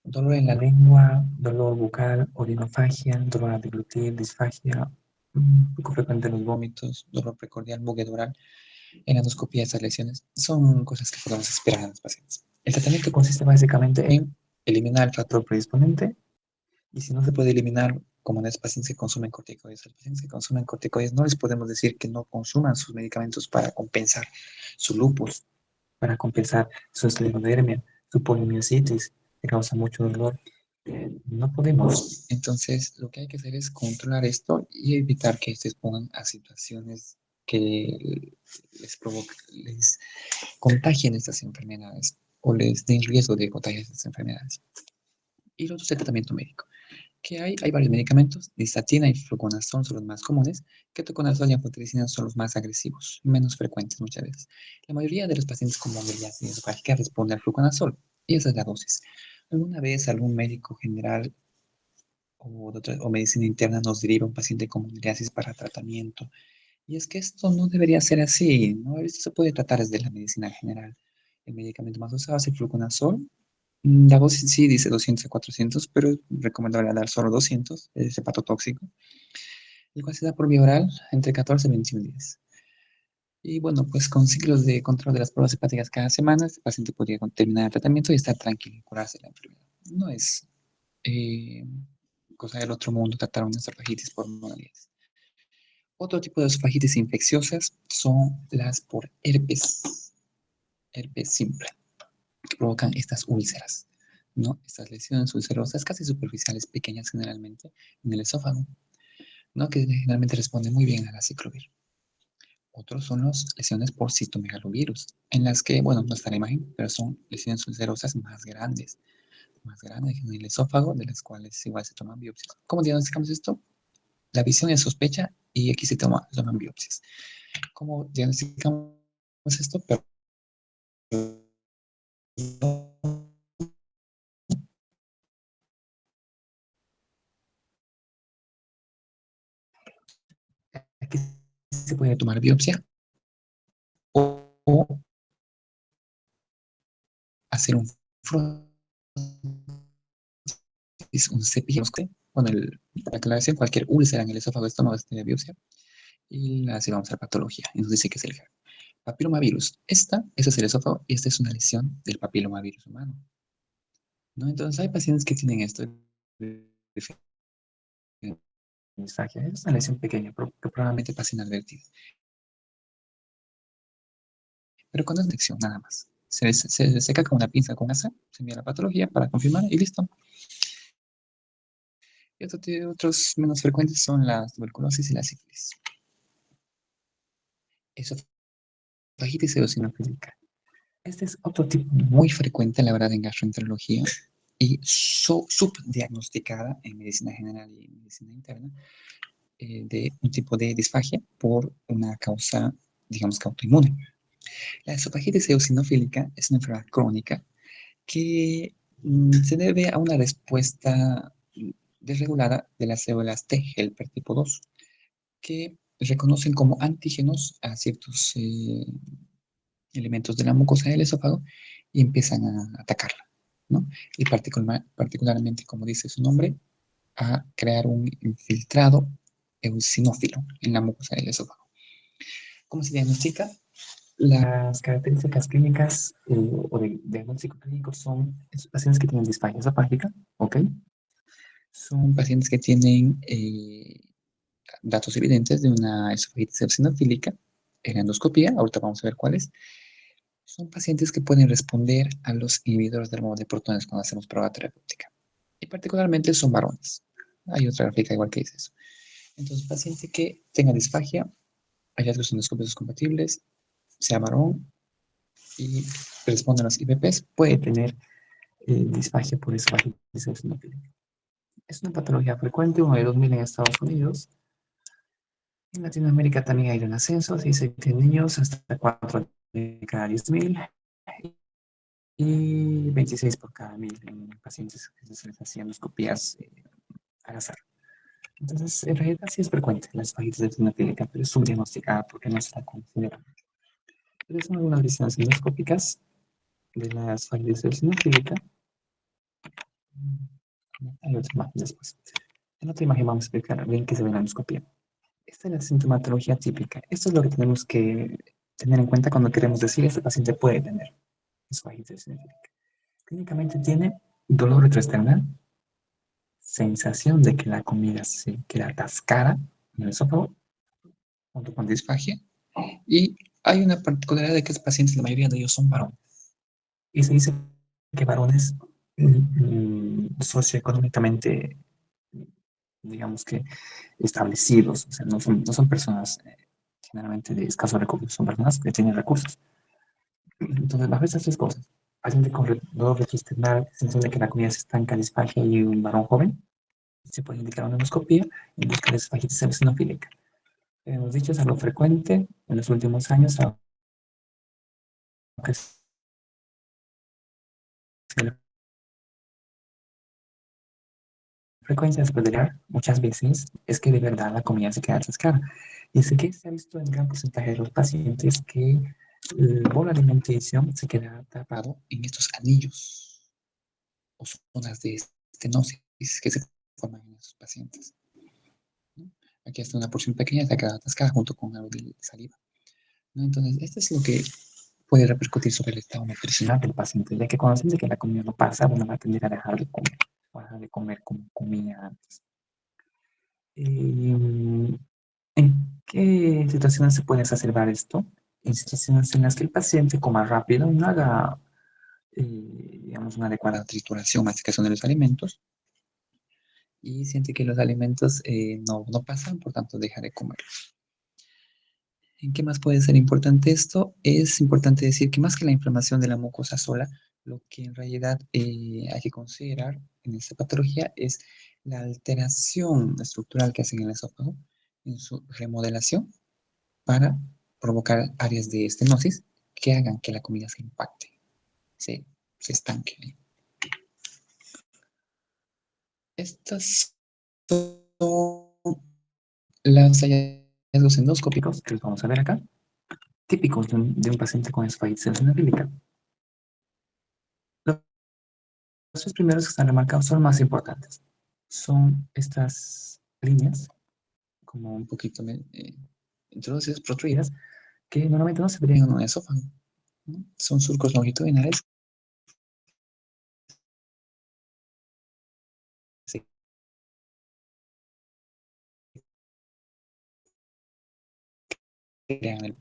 Dolor en la lengua, dolor bucal, orinofagia, dolor al deglutir, disfagia, poco frecuente en los vómitos, dolor precordial, muget oral, en endoscopía, estas lesiones son cosas que podemos esperar en los pacientes. El tratamiento consiste básicamente en eliminar el factor predisponente y si no se puede eliminar, como en los pacientes que consumen corticoides, a los pacientes que consumen corticoides no les podemos decir que no consuman sus medicamentos para compensar su lupus, para compensar su esclerodermia, su polimiositis, que causa mucho dolor. No podemos. Entonces, lo que hay que hacer es controlar esto y evitar que se expongan a situaciones que les contagien estas enfermedades o les den riesgo de contagiar estas enfermedades. Y lo otro es el tratamiento médico. Que hay varios medicamentos, listatina y fluconazol son los más comunes, ketoconazol y anfotericina son los más agresivos, menos frecuentes muchas veces. La mayoría de los pacientes con movilidad esofágica responden al fluconazol y esa es la dosis. Alguna vez algún médico general o medicina interna nos deriva un paciente con movilidad para tratamiento. Y es que esto no debería ser así, ¿no? Esto se puede tratar desde la medicina general. El medicamento más usado es el fluconazol. La dosis sí dice 200 a 400, pero es recomendable dar solo 200, es hepatotóxico. El cual se da por vía oral entre 14 y 21 días. Y bueno, pues con ciclos de control de las pruebas hepáticas cada semana, el paciente podría terminar el tratamiento y estar tranquilo y curarse la enfermedad. No es eh, cosa del otro mundo tratar una esofagititis por monadías. Otro tipo de esofagititis infecciosas son las por herpes simple, que provocan estas úlceras, ¿no? Estas lesiones ulcerosas casi superficiales, pequeñas generalmente, en el esófago, ¿no? Que generalmente responden muy bien a la ciclovir. Otros son las lesiones por citomegalovirus, en las que, bueno, no está la imagen, pero son lesiones ulcerosas más grandes en el esófago, de las cuales igual se toman biopsias. ¿Cómo diagnosticamos esto? La visión es sospecha y aquí se toman biopsias. ¿Cómo diagnosticamos esto? Aquí se puede tomar biopsia o hacer un un cepillo con la aclaración, cualquier úlcera en el esófago, estómago, de biopsia, y así vamos a la patología. Y nos dice que es el papilomavirus. Ese es el esófago, y esta es una lesión del papilomavirus humano, ¿no? Entonces hay pacientes que tienen esto de disfagia. Es una lesión pequeña, que probablemente pase inadvertida. Pero cuando es una lesión, nada más. Se seca con una pinza con asa, se envía la patología para confirmar y listo. Y otros menos frecuentes son la tuberculosis y la sífilis. Esofagitis eosinofílica. Este es otro tipo muy frecuente, la verdad, en gastroenterología y subdiagnosticada en medicina general y en medicina interna, de un tipo de disfagia por una causa, digamos, que autoinmune. La esofagitis eosinofílica es una enfermedad crónica que se debe a una respuesta desregulada de las células T helper tipo 2, que reconocen como antígenos a ciertos elementos de la mucosa del esófago y empiezan a atacarla, ¿no? Y particularmente, como dice su nombre, a crear un infiltrado eosinófilo en la mucosa del esófago. ¿Cómo se diagnostica? Las características clínicas o de diagnóstico clínico son pacientes que tienen disfagia esofágica, ¿ok? Son pacientes que tienen datos evidentes de una esofagitis eosinofílica en la endoscopía, ahorita vamos a ver cuáles. Son pacientes que pueden responder a los inhibidores del modo de protones cuando hacemos prueba terapéutica. Y particularmente son varones. Hay otra gráfica igual que dice eso. Entonces, paciente que tenga disfagia, hallazgos endoscópicos compatibles, sea varón y responde a los IBPs, puede tener disfagia por esofágitis eosinofílica. Es una patología frecuente, 1 de 2000 en Estados Unidos. En Latinoamérica también hay un ascenso, se dice que en niños hasta 4 de cada 10.000 y 26 por cada 1000 en pacientes que se les hacían endoscopías al azar. Entonces, en realidad sí es frecuente la esfagitis eosinofílica, pero es subdiagnosticada porque no se la considera. Pero son algunas visiones endoscópicas de la esfagitis eosinofílica. Hay otra imagen después. En otra imagen vamos a explicar bien qué se ve en la endoscopía. Esta es la sintomatología típica. Esto es lo que tenemos que tener en cuenta cuando queremos decir este paciente puede tener esfagitis eosinofílica. Clínicamente tiene dolor retroesternal, sensación de que la comida se queda atascada en el esófago, junto con disfagia, y hay una particularidad de que los pacientes, la mayoría de ellos son varones. Y se dice que varones socioeconómicamente, digamos que establecidos, o sea, no son personas generalmente de escasos recursos, son personas que tienen recursos. Entonces, bajo estas tres cosas, paciente con dolor retroesternal, sensación de que la comida se estanca, disfagia y un varón joven, se puede indicar una endoscopía en busca de esfagitis eosinofílica. Hemos dicho, es algo frecuente en los últimos años, aunque la frecuencia después de leer muchas veces es que de verdad la comida se queda atascada. Y es que se ha visto en gran porcentaje de los pacientes que el bolo alimenticio se queda atrapado en estos anillos o zonas de estenosis que se forman en esos pacientes, ¿no? Aquí está una porción pequeña, se queda atascada junto con algo de saliva, ¿no? Entonces, esto es lo que puede repercutir sobre el estado nutricional del paciente, ya que cuando siente que la comida no pasa, bueno, va a tender a dejar de comer, o a dejar de comer como comía antes. ¿En qué situaciones se puede exacerbar esto? En situaciones en las que el paciente coma rápido, no haga, digamos, una adecuada trituración, masticación de los alimentos, y siente que los alimentos no pasan, por tanto deja de comer. ¿En qué más puede ser importante esto? Es importante decir que más que la inflamación de la mucosa sola, lo que en realidad hay que considerar en esta patología es la alteración estructural que hacen en el esófago en su remodelación para provocar áreas de estenosis que hagan que la comida se impacte, se, se estanque. Estas son los hallazgos endoscópicos que los vamos a ver acá, típicos de un paciente con insuficiencia bíblica. Los tres primeros que están remarcados son más importantes. Son estas líneas, como un poquito introducidas, protruidas, que normalmente no se verían en un esófago, ¿no? Son surcos longitudinales que se crean en el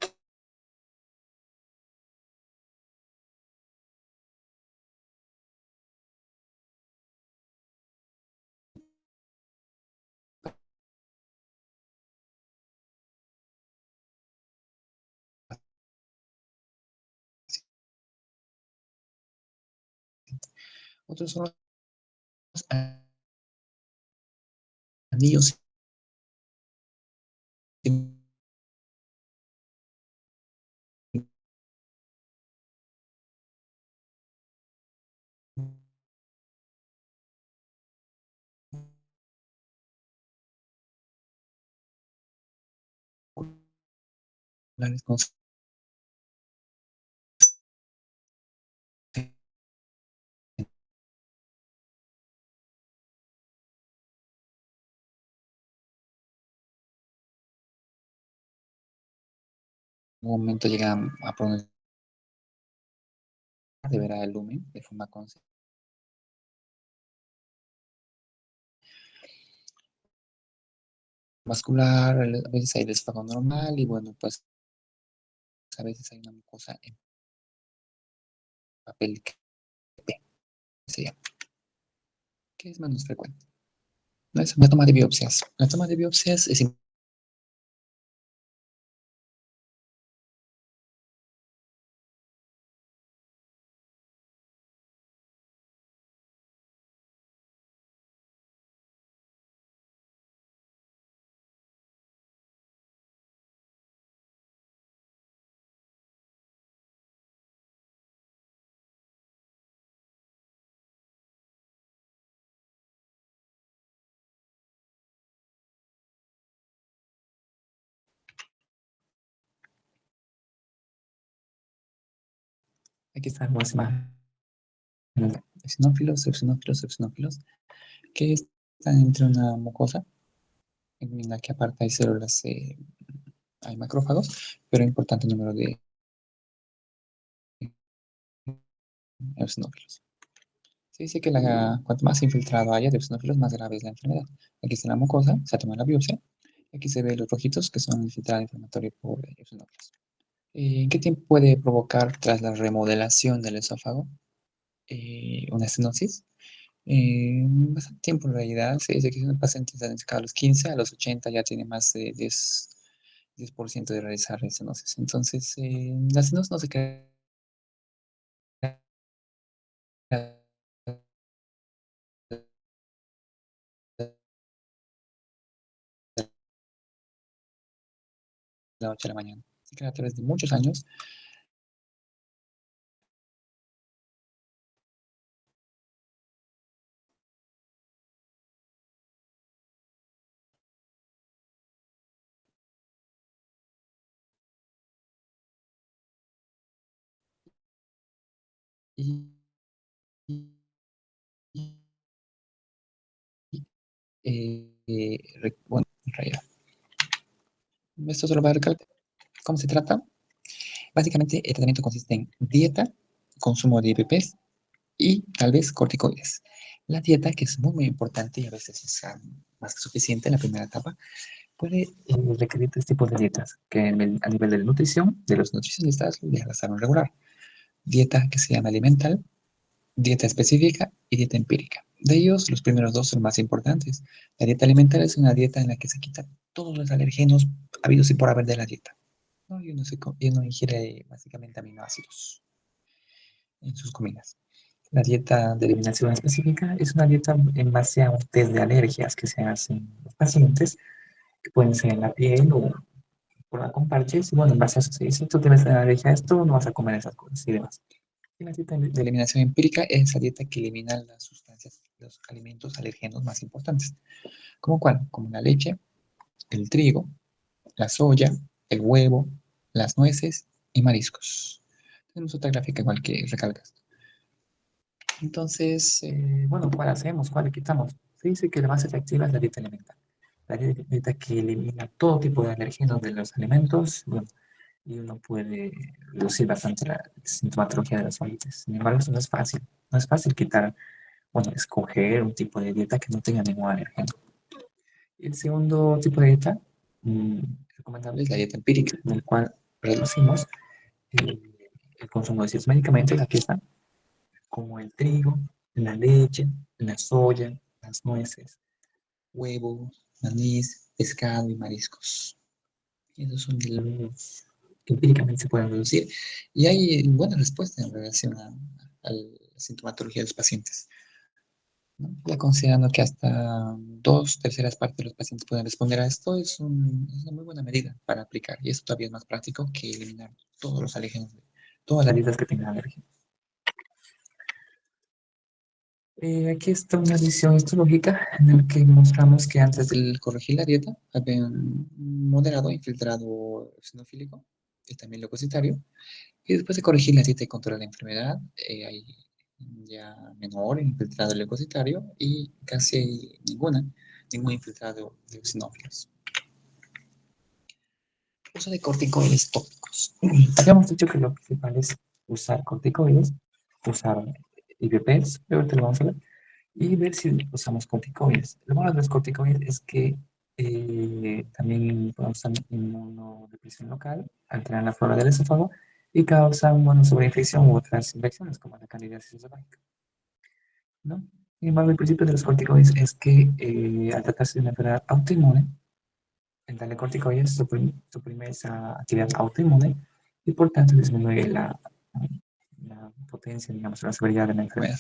otros son los anillos circulares con un momento llegan a pronunciar de ver el lumen de forma consciente. Vascular, a veces hay el esófago normal y bueno, pues a veces hay una mucosa en papel que se llama, que es menos frecuente. No es una toma de biopsias. La toma de biopsias es aquí están las imágenes. Eosinófilos, que están entre una mucosa en la que aparte hay células, hay macrófagos, pero importante número de eosinófilos. Se dice que cuanto más infiltrado haya de eosinófilos, más grave es la enfermedad. Aquí está la mucosa, se toma la biopsia, y aquí se ven los rojitos que son el filtrado inflamatorio por eosinófilos. ¿Qué tiempo puede provocar tras la remodelación del esófago una estenosis? Bastante tiempo en realidad. Se dice que si un paciente está a los 15, a los 80 ya tiene más de 10% de realizar estenosis. Entonces, la estenosis no se crea de la noche a la mañana. Se crea a través de muchos años. Y, y- bueno, en realidad, esto solo va a recalcar cómo se trata. Básicamente, el tratamiento consiste en dieta, consumo de IPPs y tal vez corticoides. La dieta, que es muy, muy importante y a veces es más que suficiente en la primera etapa, puede requerir tres tipos de dietas, que a nivel de nutrición, de los nutricionistas, les basaron regular. Dieta que se llama alimental, dieta específica y dieta empírica. De ellos, los primeros dos son más importantes. La dieta alimental es una dieta en la que se quitan todos los alergenos habidos y por haber de la dieta, ¿no? Y uno ingiere básicamente aminoácidos en sus comidas. La dieta de eliminación específica es una dieta en base a un test de alergias que se hacen los pacientes, que pueden ser en la piel o prueba con parches y bueno, en base a eso se dice, tú tienes alergia a esto, no vas a comer esas cosas y demás. Y la dieta de eliminación empírica es esa dieta que elimina las sustancias, los alimentos alergenos más importantes. ¿Cómo cuál? Como la leche, el trigo, la soya, el huevo, las nueces y mariscos. Tenemos otra gráfica igual que recalca esto. Entonces, bueno, ¿cuál hacemos? ¿Cuál le quitamos? Se dice que la más efectiva es la dieta alimentar. La dieta que elimina todo tipo de alergenos de los alimentos, bueno, y uno puede reducir bastante la sintomatología de las varices. Sin embargo, eso no es fácil. No es fácil quitar, bueno, escoger un tipo de dieta que no tenga ningún alergeno. El segundo tipo de dieta mm, recomendable es la dieta empírica, en el cual reducimos el, el consumo de ciertos medicamentos, aquí están, como el trigo, la leche, la soya, las nueces, huevos, anís, pescado y mariscos. Esos son de los que empíricamente se pueden reducir y hay buena respuesta en relación a la sintomatología de los pacientes, ¿no? Ya considerando que hasta dos terceras partes de los pacientes pueden responder a esto, es una muy buena medida para aplicar y eso todavía es más práctico que eliminar todos los alérgenos, todas las dietas que tengan alergia. Aquí está una visión histológica en la que mostramos que antes de corregir la dieta había un moderado infiltrado eosinofílico y también leucocitario. Y después de corregir la dieta y controlar la enfermedad, hay ya menor infiltrado leucocitario y casi ningún infiltrado de eosinófilos. Uso de corticoides tópicos. Habíamos dicho que lo principal es usar corticoides, usar IVPs, pero te lo vamos a ver y ver si usamos corticoides. Lo malo de los corticoides es que también causan inmunodepresión local, alteran la flora del esófago y causan bueno, sobreinfección u otras infecciones como la candidiasis esofágica, ¿no? Sin embargo, el principio de los corticoides es que al tratarse de una enfermedad autoinmune, el darle corticoides suprime esa actividad autoinmune y por tanto disminuye la potencia, digamos, la severidad de la enfermedad.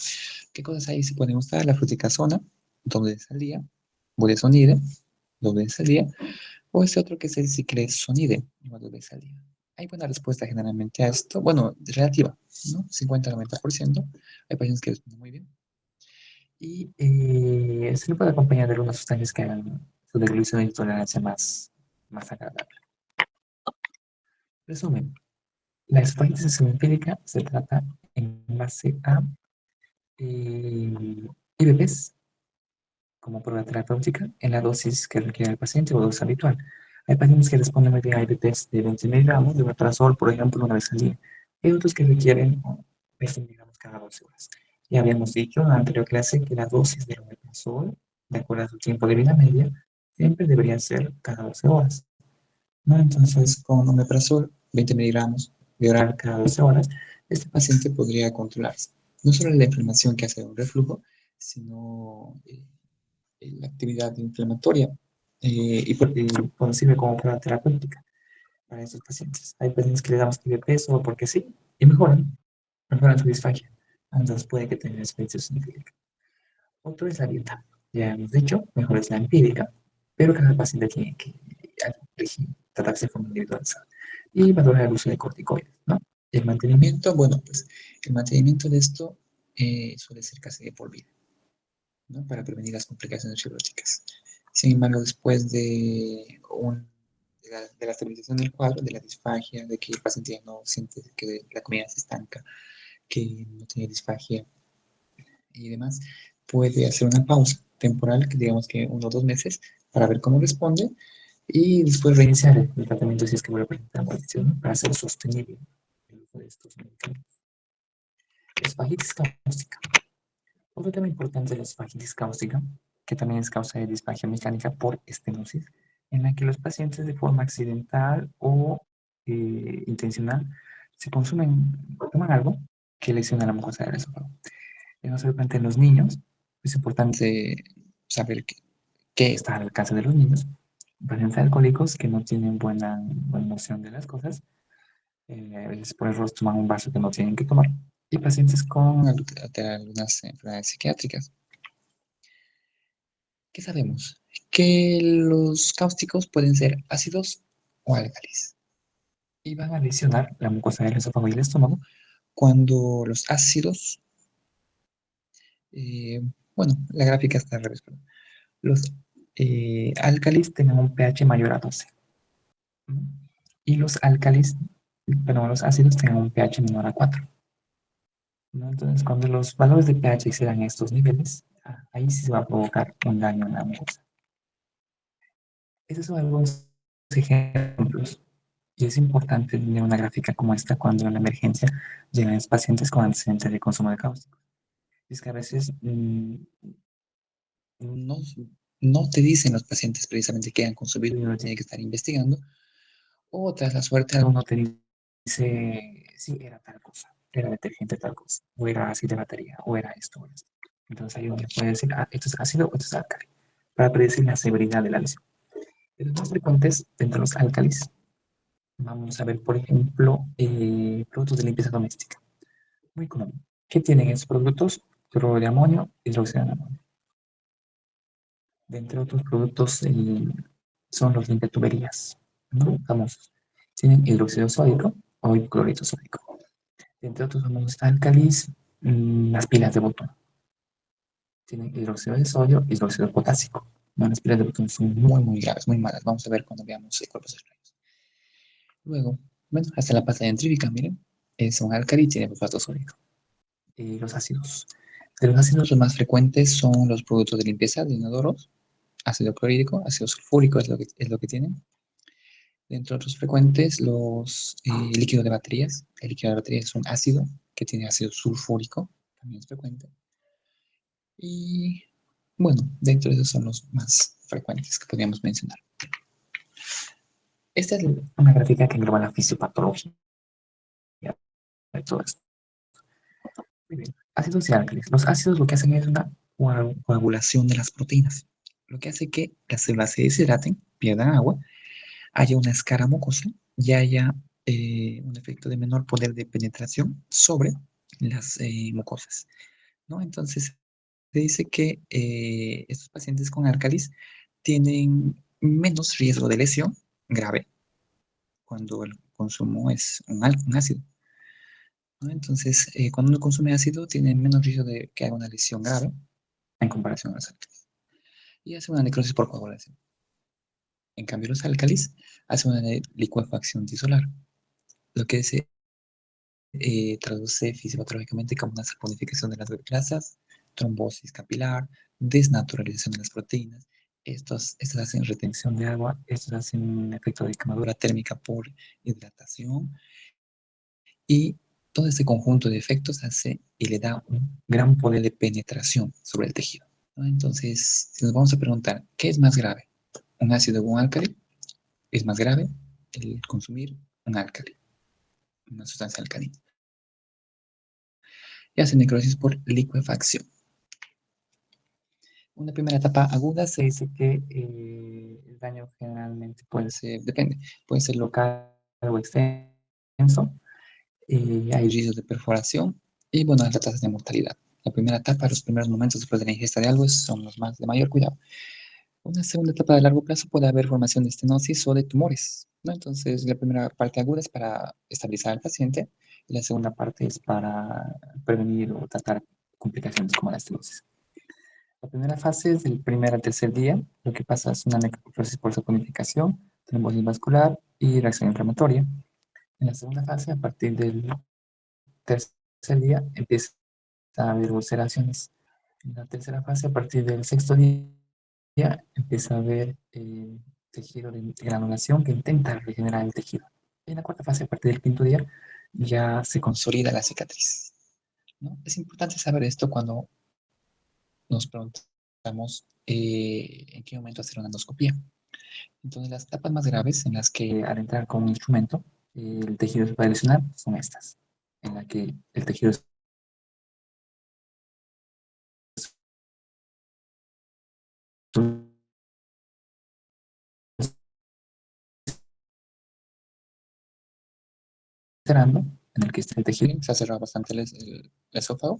¿Qué cosas ahí se pueden usar? La fluticasona, 2 veces al día, budesonide, 2 veces al día, o este otro que es el ciclesonide, igual 2 veces al día. Hay buena respuesta generalmente a esto, bueno, relativa, ¿no? 50-90%. Hay pacientes que responden muy bien. Y se le puede acompañar de algunas sustancias que hagan su deglución de intolerancia más agradable. Resumen, la esofagitización empírica se trata en base a IVPs como prueba terapéutica en la dosis que requiere el paciente o dosis habitual. Hay pacientes que responden muy bien a IVPs de 20 miligramos de omeprazol, por ejemplo, una vez al día. Hay otros que requieren 20 miligramos cada 12 horas. Ya habíamos dicho en la anterior clase que la dosis de omeprazol, de acuerdo a su tiempo de vida media, siempre debería ser cada 12 horas, ¿no? Entonces, con omeprazol, 20 miligramos de oral cada 12 horas, este paciente podría controlarse. No solo la inflamación que hace un reflujo, sino la actividad inflamatoria y sirve como prueba terapéutica para estos pacientes. Hay pacientes que le damos de peso porque sí y mejoran su disfagia. Entonces puede que tengan experiencia significativa. Otro es la dieta. Ya hemos dicho, mejor es la empírica, pero cada paciente tiene que tratarse de forma individualizada. Y valorar el uso de corticoides, ¿no? El mantenimiento, bueno, pues el mantenimiento de esto suele ser casi de por vida, ¿no? Para prevenir las complicaciones fibróticas. Sin embargo, después de la estabilización del cuadro, de la disfagia, de que el paciente ya no siente que la comida se estanca, que no tiene disfagia y demás, puede hacer una pausa temporal, que digamos que 1 o 2 meses, para ver cómo responde y después reiniciar el tratamiento si es que vuelve a presentar modificación para hacer sostenible el uso de estos medicamentos. Esfagitis cáustica. Otro tema importante es la esfagitis cáustica, que también es causa de disfagia mecánica por estenosis, en la que los pacientes de forma accidental o intencional se toman algo que lesiona la mucosa del esófago. No solamente en los niños, es importante saber qué está al alcance de los niños. Pacientes alcohólicos que no tienen buena noción de las cosas, a veces por error toman un vaso que no tienen que tomar, y pacientes con algunas enfermedades psiquiátricas. ¿Qué sabemos? Que los cáusticos pueden ser ácidos o álcalis. Y van a lesionar la mucosa del esófago y el estómago cuando los ácidos, eh, bueno, la gráfica está al revés, perdón. Los álcalis tengan un pH mayor a 12. ¿No? Y los álcalis, perdón, los ácidos tengan un pH menor a 4. ¿No? Entonces, cuando los valores de pH excedan estos niveles, ahí sí se va a provocar un daño en la mucosa. Esos son algunos ejemplos. Y es importante tener una gráfica como esta cuando en la emergencia llegan los pacientes con antecedentes de consumo de cáusticos. Es que a veces no, no te dicen los pacientes precisamente que han consumido y uno tiene que estar investigando. O tras la suerte alguno te dice, sí, era tal cosa, era detergente tal cosa, o era ácido de batería, o era esto, o esto. Entonces ahí uno puede decir, esto es ácido o esto es álcali, para predecir la severidad de la lesión. De los más frecuentes dentro de los álcalis, vamos a ver, por ejemplo, productos de limpieza doméstica. Muy común. ¿Qué tienen esos productos? Cloruro de amonio, hidróxido de amonio. De entre otros productos son los limpiatuberías, ¿no? Famosos. Tienen hidróxido sódico o hipoclorito sódico. Entre otros famosos álcalis, las pilas de botón. Tienen hidróxido de sodio y hidróxido potásico. No, las pilas de botón son muy, muy graves, muy malas. Vamos a ver cuando veamos el cuerpos extraños. Luego, bueno, hasta la pasta dentrífica, miren, es un álcali y tiene fosfato sódico. Los ácidos. De los ácidos, los más frecuentes son los productos de limpieza de inodoros, ácido clorhídrico, ácido sulfúrico es lo que tienen. Entre otros frecuentes, los líquidos de baterías. El líquido de baterías es un ácido que tiene ácido sulfúrico, también es frecuente. Y bueno, dentro de esos son los más frecuentes que podríamos mencionar. Esta es una gráfica que engloba la fisiopatología de todo esto. Muy bien. Ácidos y álcalis. Los ácidos lo que hacen es una coagulación de las proteínas, lo que hace que las células se deshidraten, pierdan agua, haya una escara mucosa y haya un efecto de menor poder de penetración sobre las mucosas, ¿no? Entonces, se dice que estos pacientes con álcalis tienen menos riesgo de lesión grave cuando el consumo es un ácido, ¿no? Entonces, cuando uno consume ácido, tiene menos riesgo de que haga una lesión grave en comparación a los álcalis. Y hace una necrosis por coagulación. En cambio, los álcalis hacen una licuefacción disolar, lo que se traduce fisiopatológicamente como una saponificación de las grasas, trombosis capilar, desnaturalización de las proteínas. Estos hacen retención de agua, estos hacen un efecto de quemadura térmica por hidratación y todo este conjunto de efectos hace y le da un gran poder de penetración sobre el tejido, ¿no? Entonces, si nos vamos a preguntar, ¿qué es más grave? ¿Un ácido o un álcali? Es más grave el consumir un álcali, una sustancia alcalina. Y hace necrosis por licuefacción. Una primera etapa aguda se dice que el daño generalmente puede ser, depende, puede ser local o extenso, hay riesgos de perforación y bueno, las tasas de mortalidad. La primera etapa, los primeros momentos después de la ingesta de algo son los más de mayor cuidado. Una segunda etapa de largo plazo puede haber formación de estenosis o de tumores, ¿no? Entonces, la primera parte aguda es para estabilizar al paciente y la segunda parte es para prevenir o tratar complicaciones como la estenosis. La primera fase es del primer al tercer día. Lo que pasa es una necrosis por saponificación, trombosis vascular y reacción inflamatoria. En la segunda fase, a partir del tercer día, empieza a haber ulceraciones. En la tercera fase, a partir del sexto día, empieza a haber tejido de granulación que intenta regenerar el tejido. Y en la cuarta fase, a partir del quinto día, ya se consolida la cicatriz, ¿no? Es importante saber esto cuando nos preguntamos en qué momento hacer una endoscopía. Entonces, las etapas más graves en las que al entrar con un instrumento el tejido se puede lesionar son estas, en la que el tejido es ulcerando, en el que está el tejido, se ha cerrado bastante el esófago,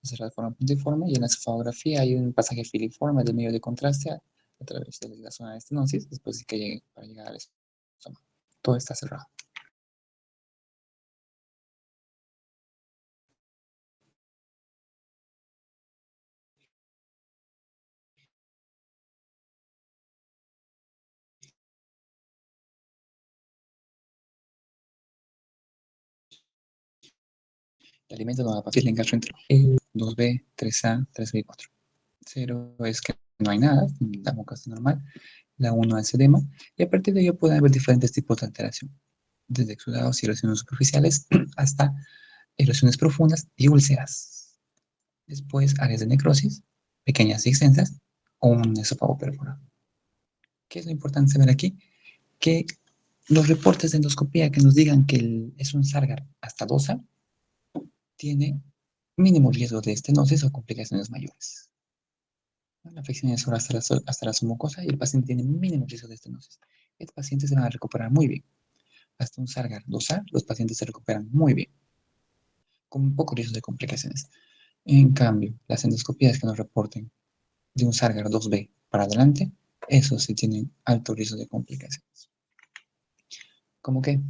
se cerrado de forma puntiforme y en la esofagografía hay un pasaje filiforme del medio de contraste a través de la zona de estenosis, después de que llegue, para llegar al esófago. Todo está cerrado. El alimento no va a pasar el engancho entre 2B, 3A, 3B y 4. 0 es que no hay nada, la boca está normal. La 1 es edema. Y a partir de ello pueden haber diferentes tipos de alteración. Desde exudados y lesiones superficiales hasta erosiones profundas y úlceras. Después, áreas de necrosis, pequeñas y extensas, o un esófago perforado. ¿Qué es lo importante saber aquí? Que los reportes de endoscopía que nos digan que es un Sargar hasta 2A tiene mínimo riesgo de estenosis o complicaciones mayores. La afección es solo hasta la submucosa y el paciente tiene mínimo riesgo de estenosis. Estos pacientes se van a recuperar muy bien. Hasta un Sargar 2A, los pacientes se recuperan muy bien, con poco riesgo de complicaciones. En cambio, las endoscopías que nos reporten de un Sargar 2B para adelante, esos sí tienen alto riesgo de complicaciones. ¿Cómo qué?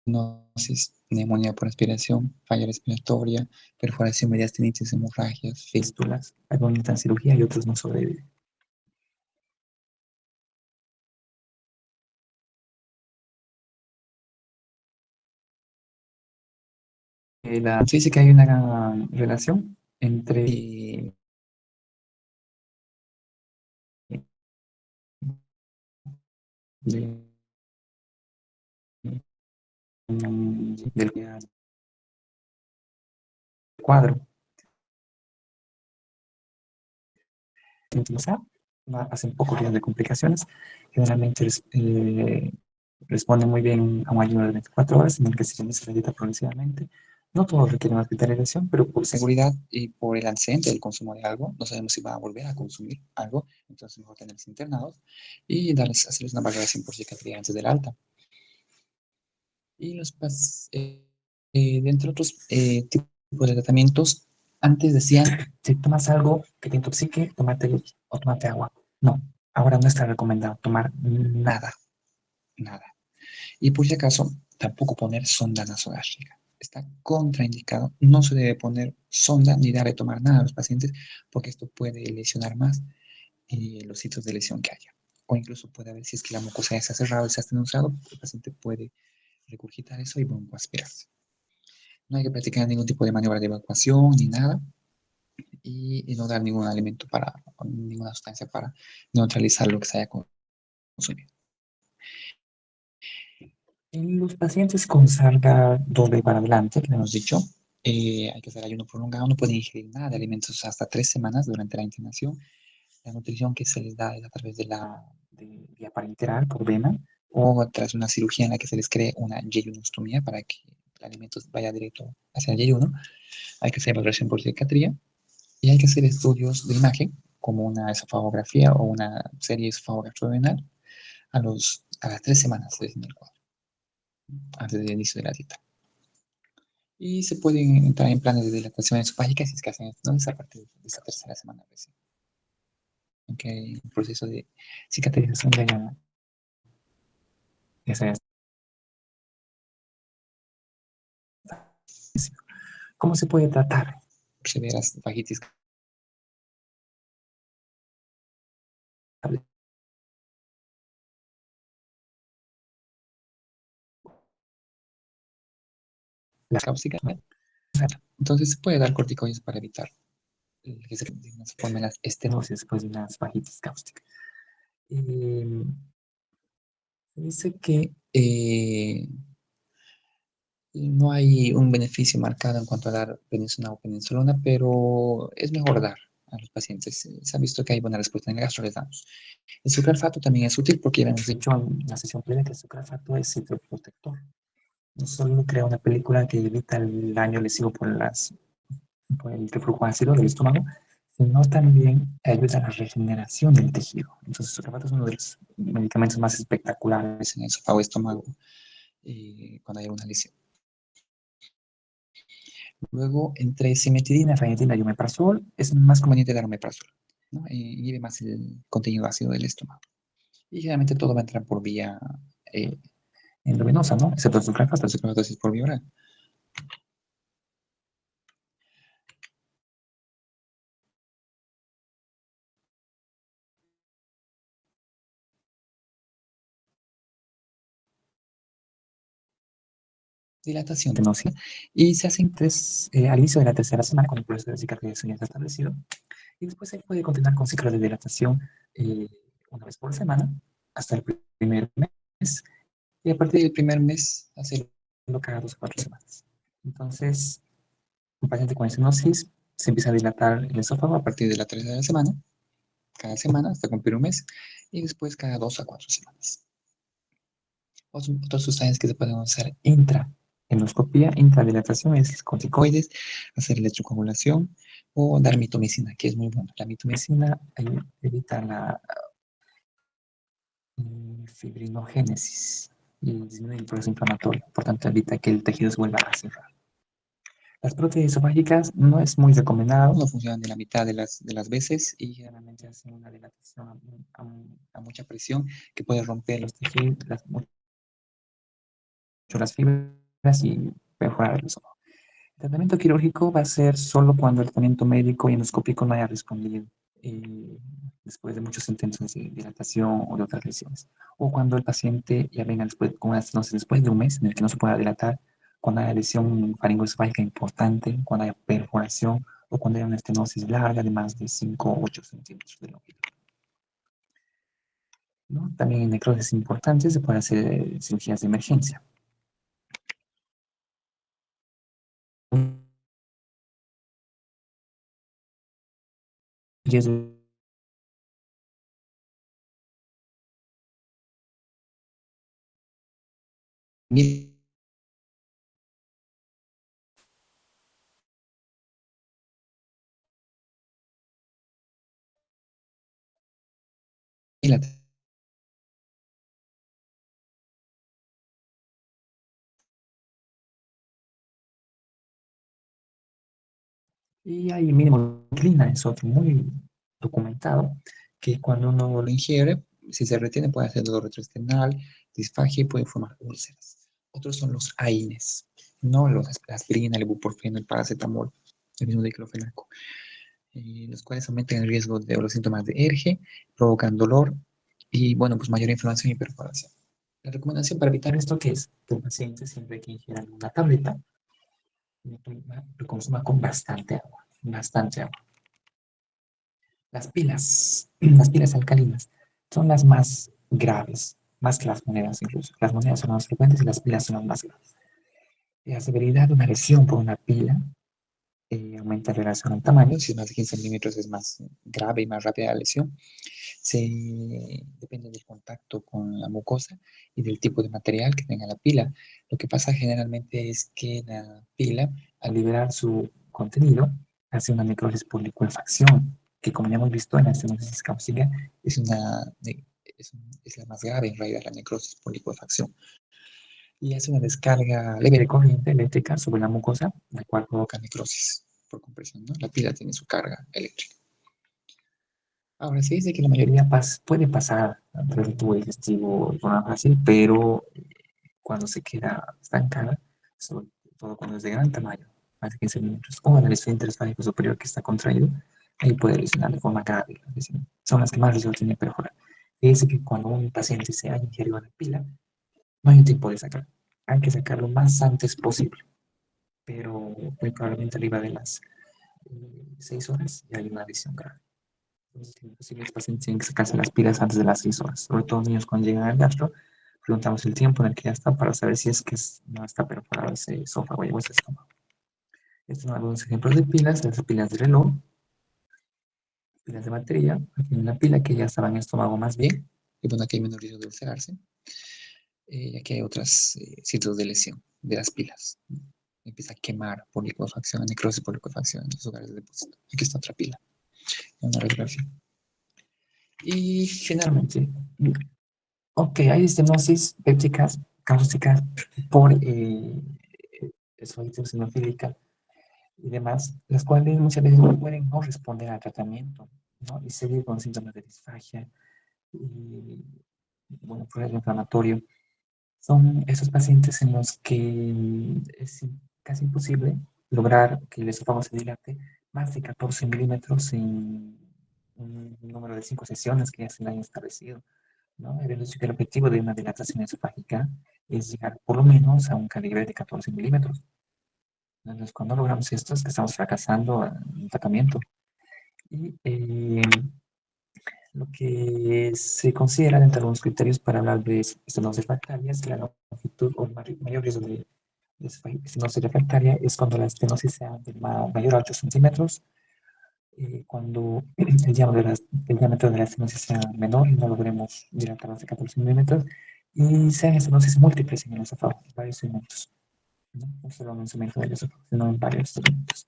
Estenosis, neumonía por aspiración, falla respiratoria, perforación mediastinitis, hemorragias, fístulas. Algunos necesitan cirugía y otros no sobreviven. Se dice que hay una relación entre del cuadro. Utilizar, hacen poco riesgo de complicaciones. Generalmente responde muy bien a un ayuno de 24 horas en el que se inicia la dieta progresivamente. No todos requieren hospitalización, pero por seguridad y por el antecedente del consumo de algo, no sabemos si va a volver a consumir algo, entonces mejor tenerlos internados y hacerles una valoración por psiquiatría antes del alta. Y entre otros tipos de tratamientos, antes decían, si tomas algo que te intoxique, tómate leche o tómate agua. No, ahora no está recomendado tomar nada, nada. Y por si acaso, tampoco poner sonda nasogástrica. Está contraindicado, no se debe poner sonda ni darle tomar nada a los pacientes porque esto puede lesionar más los sitios de lesión que haya. O incluso puede haber, si es que la mucosa ya se ha cerrado y se ha estenozado, el paciente puede regurgitar eso y broncoaspirarse. No hay que practicar ningún tipo de maniobra de evacuación ni nada y no dar ningún alimento ninguna sustancia para neutralizar lo que se haya consumido. En los pacientes con sarga doble para adelante, que hemos dicho, hay que hacer ayuno prolongado, no pueden ingerir nada de alimentos hasta 3 semanas durante la internación. La nutrición que se les da es a través de vía parenteral por vena o tras una cirugía en la que se les cree una yeyunostomía para que el alimento vaya directo hacia el yeyuno. Hay que hacer evaluación por psiquiatría y hay que hacer estudios de imagen, como una esofagografía o una serie esofagogastrodenal a las 3 semanas desde el cuadro, antes del inicio de la dieta. Y se pueden entrar en planes de dilatación esofágica si es que hacen entonces a partir de esta 3.ª semana recién. Aunque el proceso de cicatrización ya se ¿Cómo se puede tratar? Severas fajitis. Las cáusticas. Entonces se puede dar corticoides para evitar que se formen las estenosis después de unas fajitis cáusticas. Dice que no hay un beneficio marcado en cuanto a dar prednisona o penicilona, pero es mejor dar a los pacientes. Se ha visto que hay buena respuesta en el gastro, les damos. El sucralfato también es útil porque ya hemos dicho en la sesión previa que el sucralfato es citroprotector. No solo crea una película que evita el daño lesivo por el reflujo ácido del estómago, sino también ayuda a la regeneración del tejido. Entonces, el sucralfato es uno de los medicamentos más espectaculares en el esófago estómago cuando hay una lesión. Luego, entre cimetidina, ranitidina y omeprazol, es más conveniente dar omeprazol, ¿no? Inhibe más el contenido ácido del estómago. Y generalmente todo va a entrar por vía eh, endovenosa, ¿no? Excepto el sucralfato. El sucralfato sí es por vía oral. Dilatación venosa. Y se hacen al inicio de la tercera semana, cuando el proceso de cicatrización ya está establecido. Y después se puede continuar con ciclos de dilatación eh, una vez por semana hasta el primer mes. Y a partir del primer mes, hacerlo cada 2 o 4 semanas. Entonces, un paciente con estenosis se empieza a dilatar el esófago a partir de la tercera semana, cada semana hasta cumplir un mes, y después cada 2 a 4 semanas. Otras sustancias que se pueden usar intraendoscopía, intradilatación, es corticoides, hacer electrocoagulación o dar mitomicina, que es muy bueno. La mitomicina evita la fibrinogénesis y disminuye el proceso inflamatorio, por tanto evita que el tejido se vuelva a cerrar. Las prótesis esofágicas no es muy recomendado, no funcionan de la mitad de las veces y generalmente hacen una dilatación a mucha presión que puede romper los tejidos, las fibras y perforar el esófago. El tratamiento quirúrgico va a ser solo cuando el tratamiento médico y endoscópico no haya respondido después de muchos intentos de dilatación o de otras lesiones. O cuando el paciente ya venga después, con una estenosis después de un mes en el que no se pueda dilatar, cuando haya lesión faringoesofágica importante, cuando haya perforación o cuando haya una estenosis larga de más de 5 o 8 centímetros de longitud, ¿no? También en necrosis importantes se pueden hacer cirugías de emergencia. Y es y hay mínimo inclina, es otro muy documentado, que cuando uno lo ingiere, si se retiene puede hacer dolor retroesternal, disfagia y puede formar úlceras. Otros son los AINES, no la aspirina, el ibuprofeno, el paracetamol, el mismo diclofenaco, los cuales aumentan el riesgo de los síntomas de ERGE, provocan dolor y, bueno, pues mayor inflamación y perforación. La recomendación para evitar esto que es que el paciente siempre que ingiera una tableta lo consuma con bastante agua, bastante agua. Las pilas alcalinas, son las más graves, más que las monedas incluso. Las monedas son las más frecuentes y las pilas son las más graves. La severidad de una lesión por una pila aumenta en relación al tamaño. Si es más de 15 centímetros es más grave y más rápida la lesión. Depende del contacto con la mucosa y del tipo de material que tenga la pila. Lo que pasa generalmente es que la pila, al liberar su contenido, hace una necrosis por licuefacción, que como ya hemos visto en la estenosis cáusica, es la más grave en realidad, la necrosis por licuefacción. Y hace una descarga leve de corriente eléctrica sobre la mucosa, la cual provoca necrosis por compresión, ¿no? La pila tiene su carga eléctrica. Ahora se dice que la mayoría puede pasar a través del tubo digestivo de forma fácil, pero cuando se queda estancada, sobre todo cuando es de gran tamaño, más de 15 milímetros, o en el esfínter esfágico superior que está contraído, ahí puede lesionar de forma grave. Son las que más riesgo tienen perforar. Dice que cuando un paciente se haya ingerido una pila, no hay un tiempo de sacar. Hay que sacarlo más antes posible, pero muy probablemente arriba de las 6 horas y hay una lesión grave. Entonces, si es posible, los pacientes tienen que sacarse las pilas antes de las 6 horas. Sobre todo niños cuando llegan al gastro, preguntamos el tiempo en el que ya está para saber si es que no está perforado ese esófago o ese estómago. Estos son algunos ejemplos de pilas, las pilas de reloj, pilas de batería. Aquí hay una pila que ya estaba en el estómago más bien, y bueno, aquí hay menor riesgo de ulcerarse. Y aquí hay otros sitios de lesión de las pilas. Empieza a quemar por liquefacción, necrosis por liquefacción en los lugares de depósito. Aquí está otra pila, una radiografía. Y finalmente, ok, hay estenosis pépticas cáusticas por esfolitis eosinofílica y demás, las cuales muchas veces no pueden no responder al tratamiento, ¿no? Y seguir con síntomas de disfagia. Y bueno, proceso inflamatorio. Son esos pacientes en los que es casi imposible lograr que el esófago se dilate más de 14 milímetros en un número de 5 sesiones que ya se han establecido, ¿no? Habiendo dicho que el objetivo de una dilatación esofágica es llegar por lo menos a un calibre de 14 milímetros. Entonces, cuando logramos esto es que estamos fracasando en el tratamiento. Y lo que se considera dentro de los criterios para hablar de estenosis refractaria es que la longitud o el mayor riesgo de estenosis refractaria es cuando la estenosis sea de mayor a 8 centímetros, cuando el diámetro de la estenosis sea menor y no logremos dilatar hasta 14 milímetros, y sean estenosis múltiples en el esófago, varios segmentos, ¿no? No solo en un segmento del esófago, sino en varios segmentos.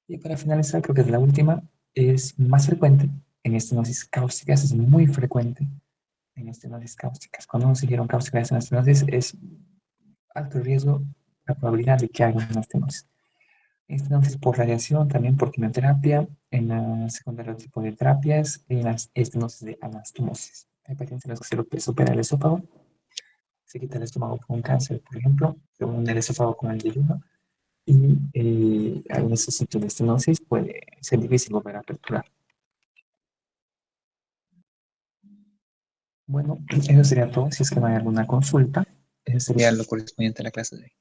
Y para finalizar, creo que es la última, es más frecuente en estenosis cáusticas, es muy frecuente en estenosis cáusticas. Cuando uno se dieron cáusticas en estenosis, es alto riesgo la probabilidad de que haya una estenosis. Estenosis por radiación, también por quimioterapia, en la secundaria tipo de terapias, en las estenosis de anastomosis. Hay pacientes en los que se opera el esófago, se quita el estómago con un cáncer, por ejemplo, se une el esófago con el yeyuno, y en esos sitios de estenosis puede ser difícil volver a aperturar. Bueno, eso sería todo. Si es que no hay alguna consulta, eso sería lo correspondiente a la clase de hoy.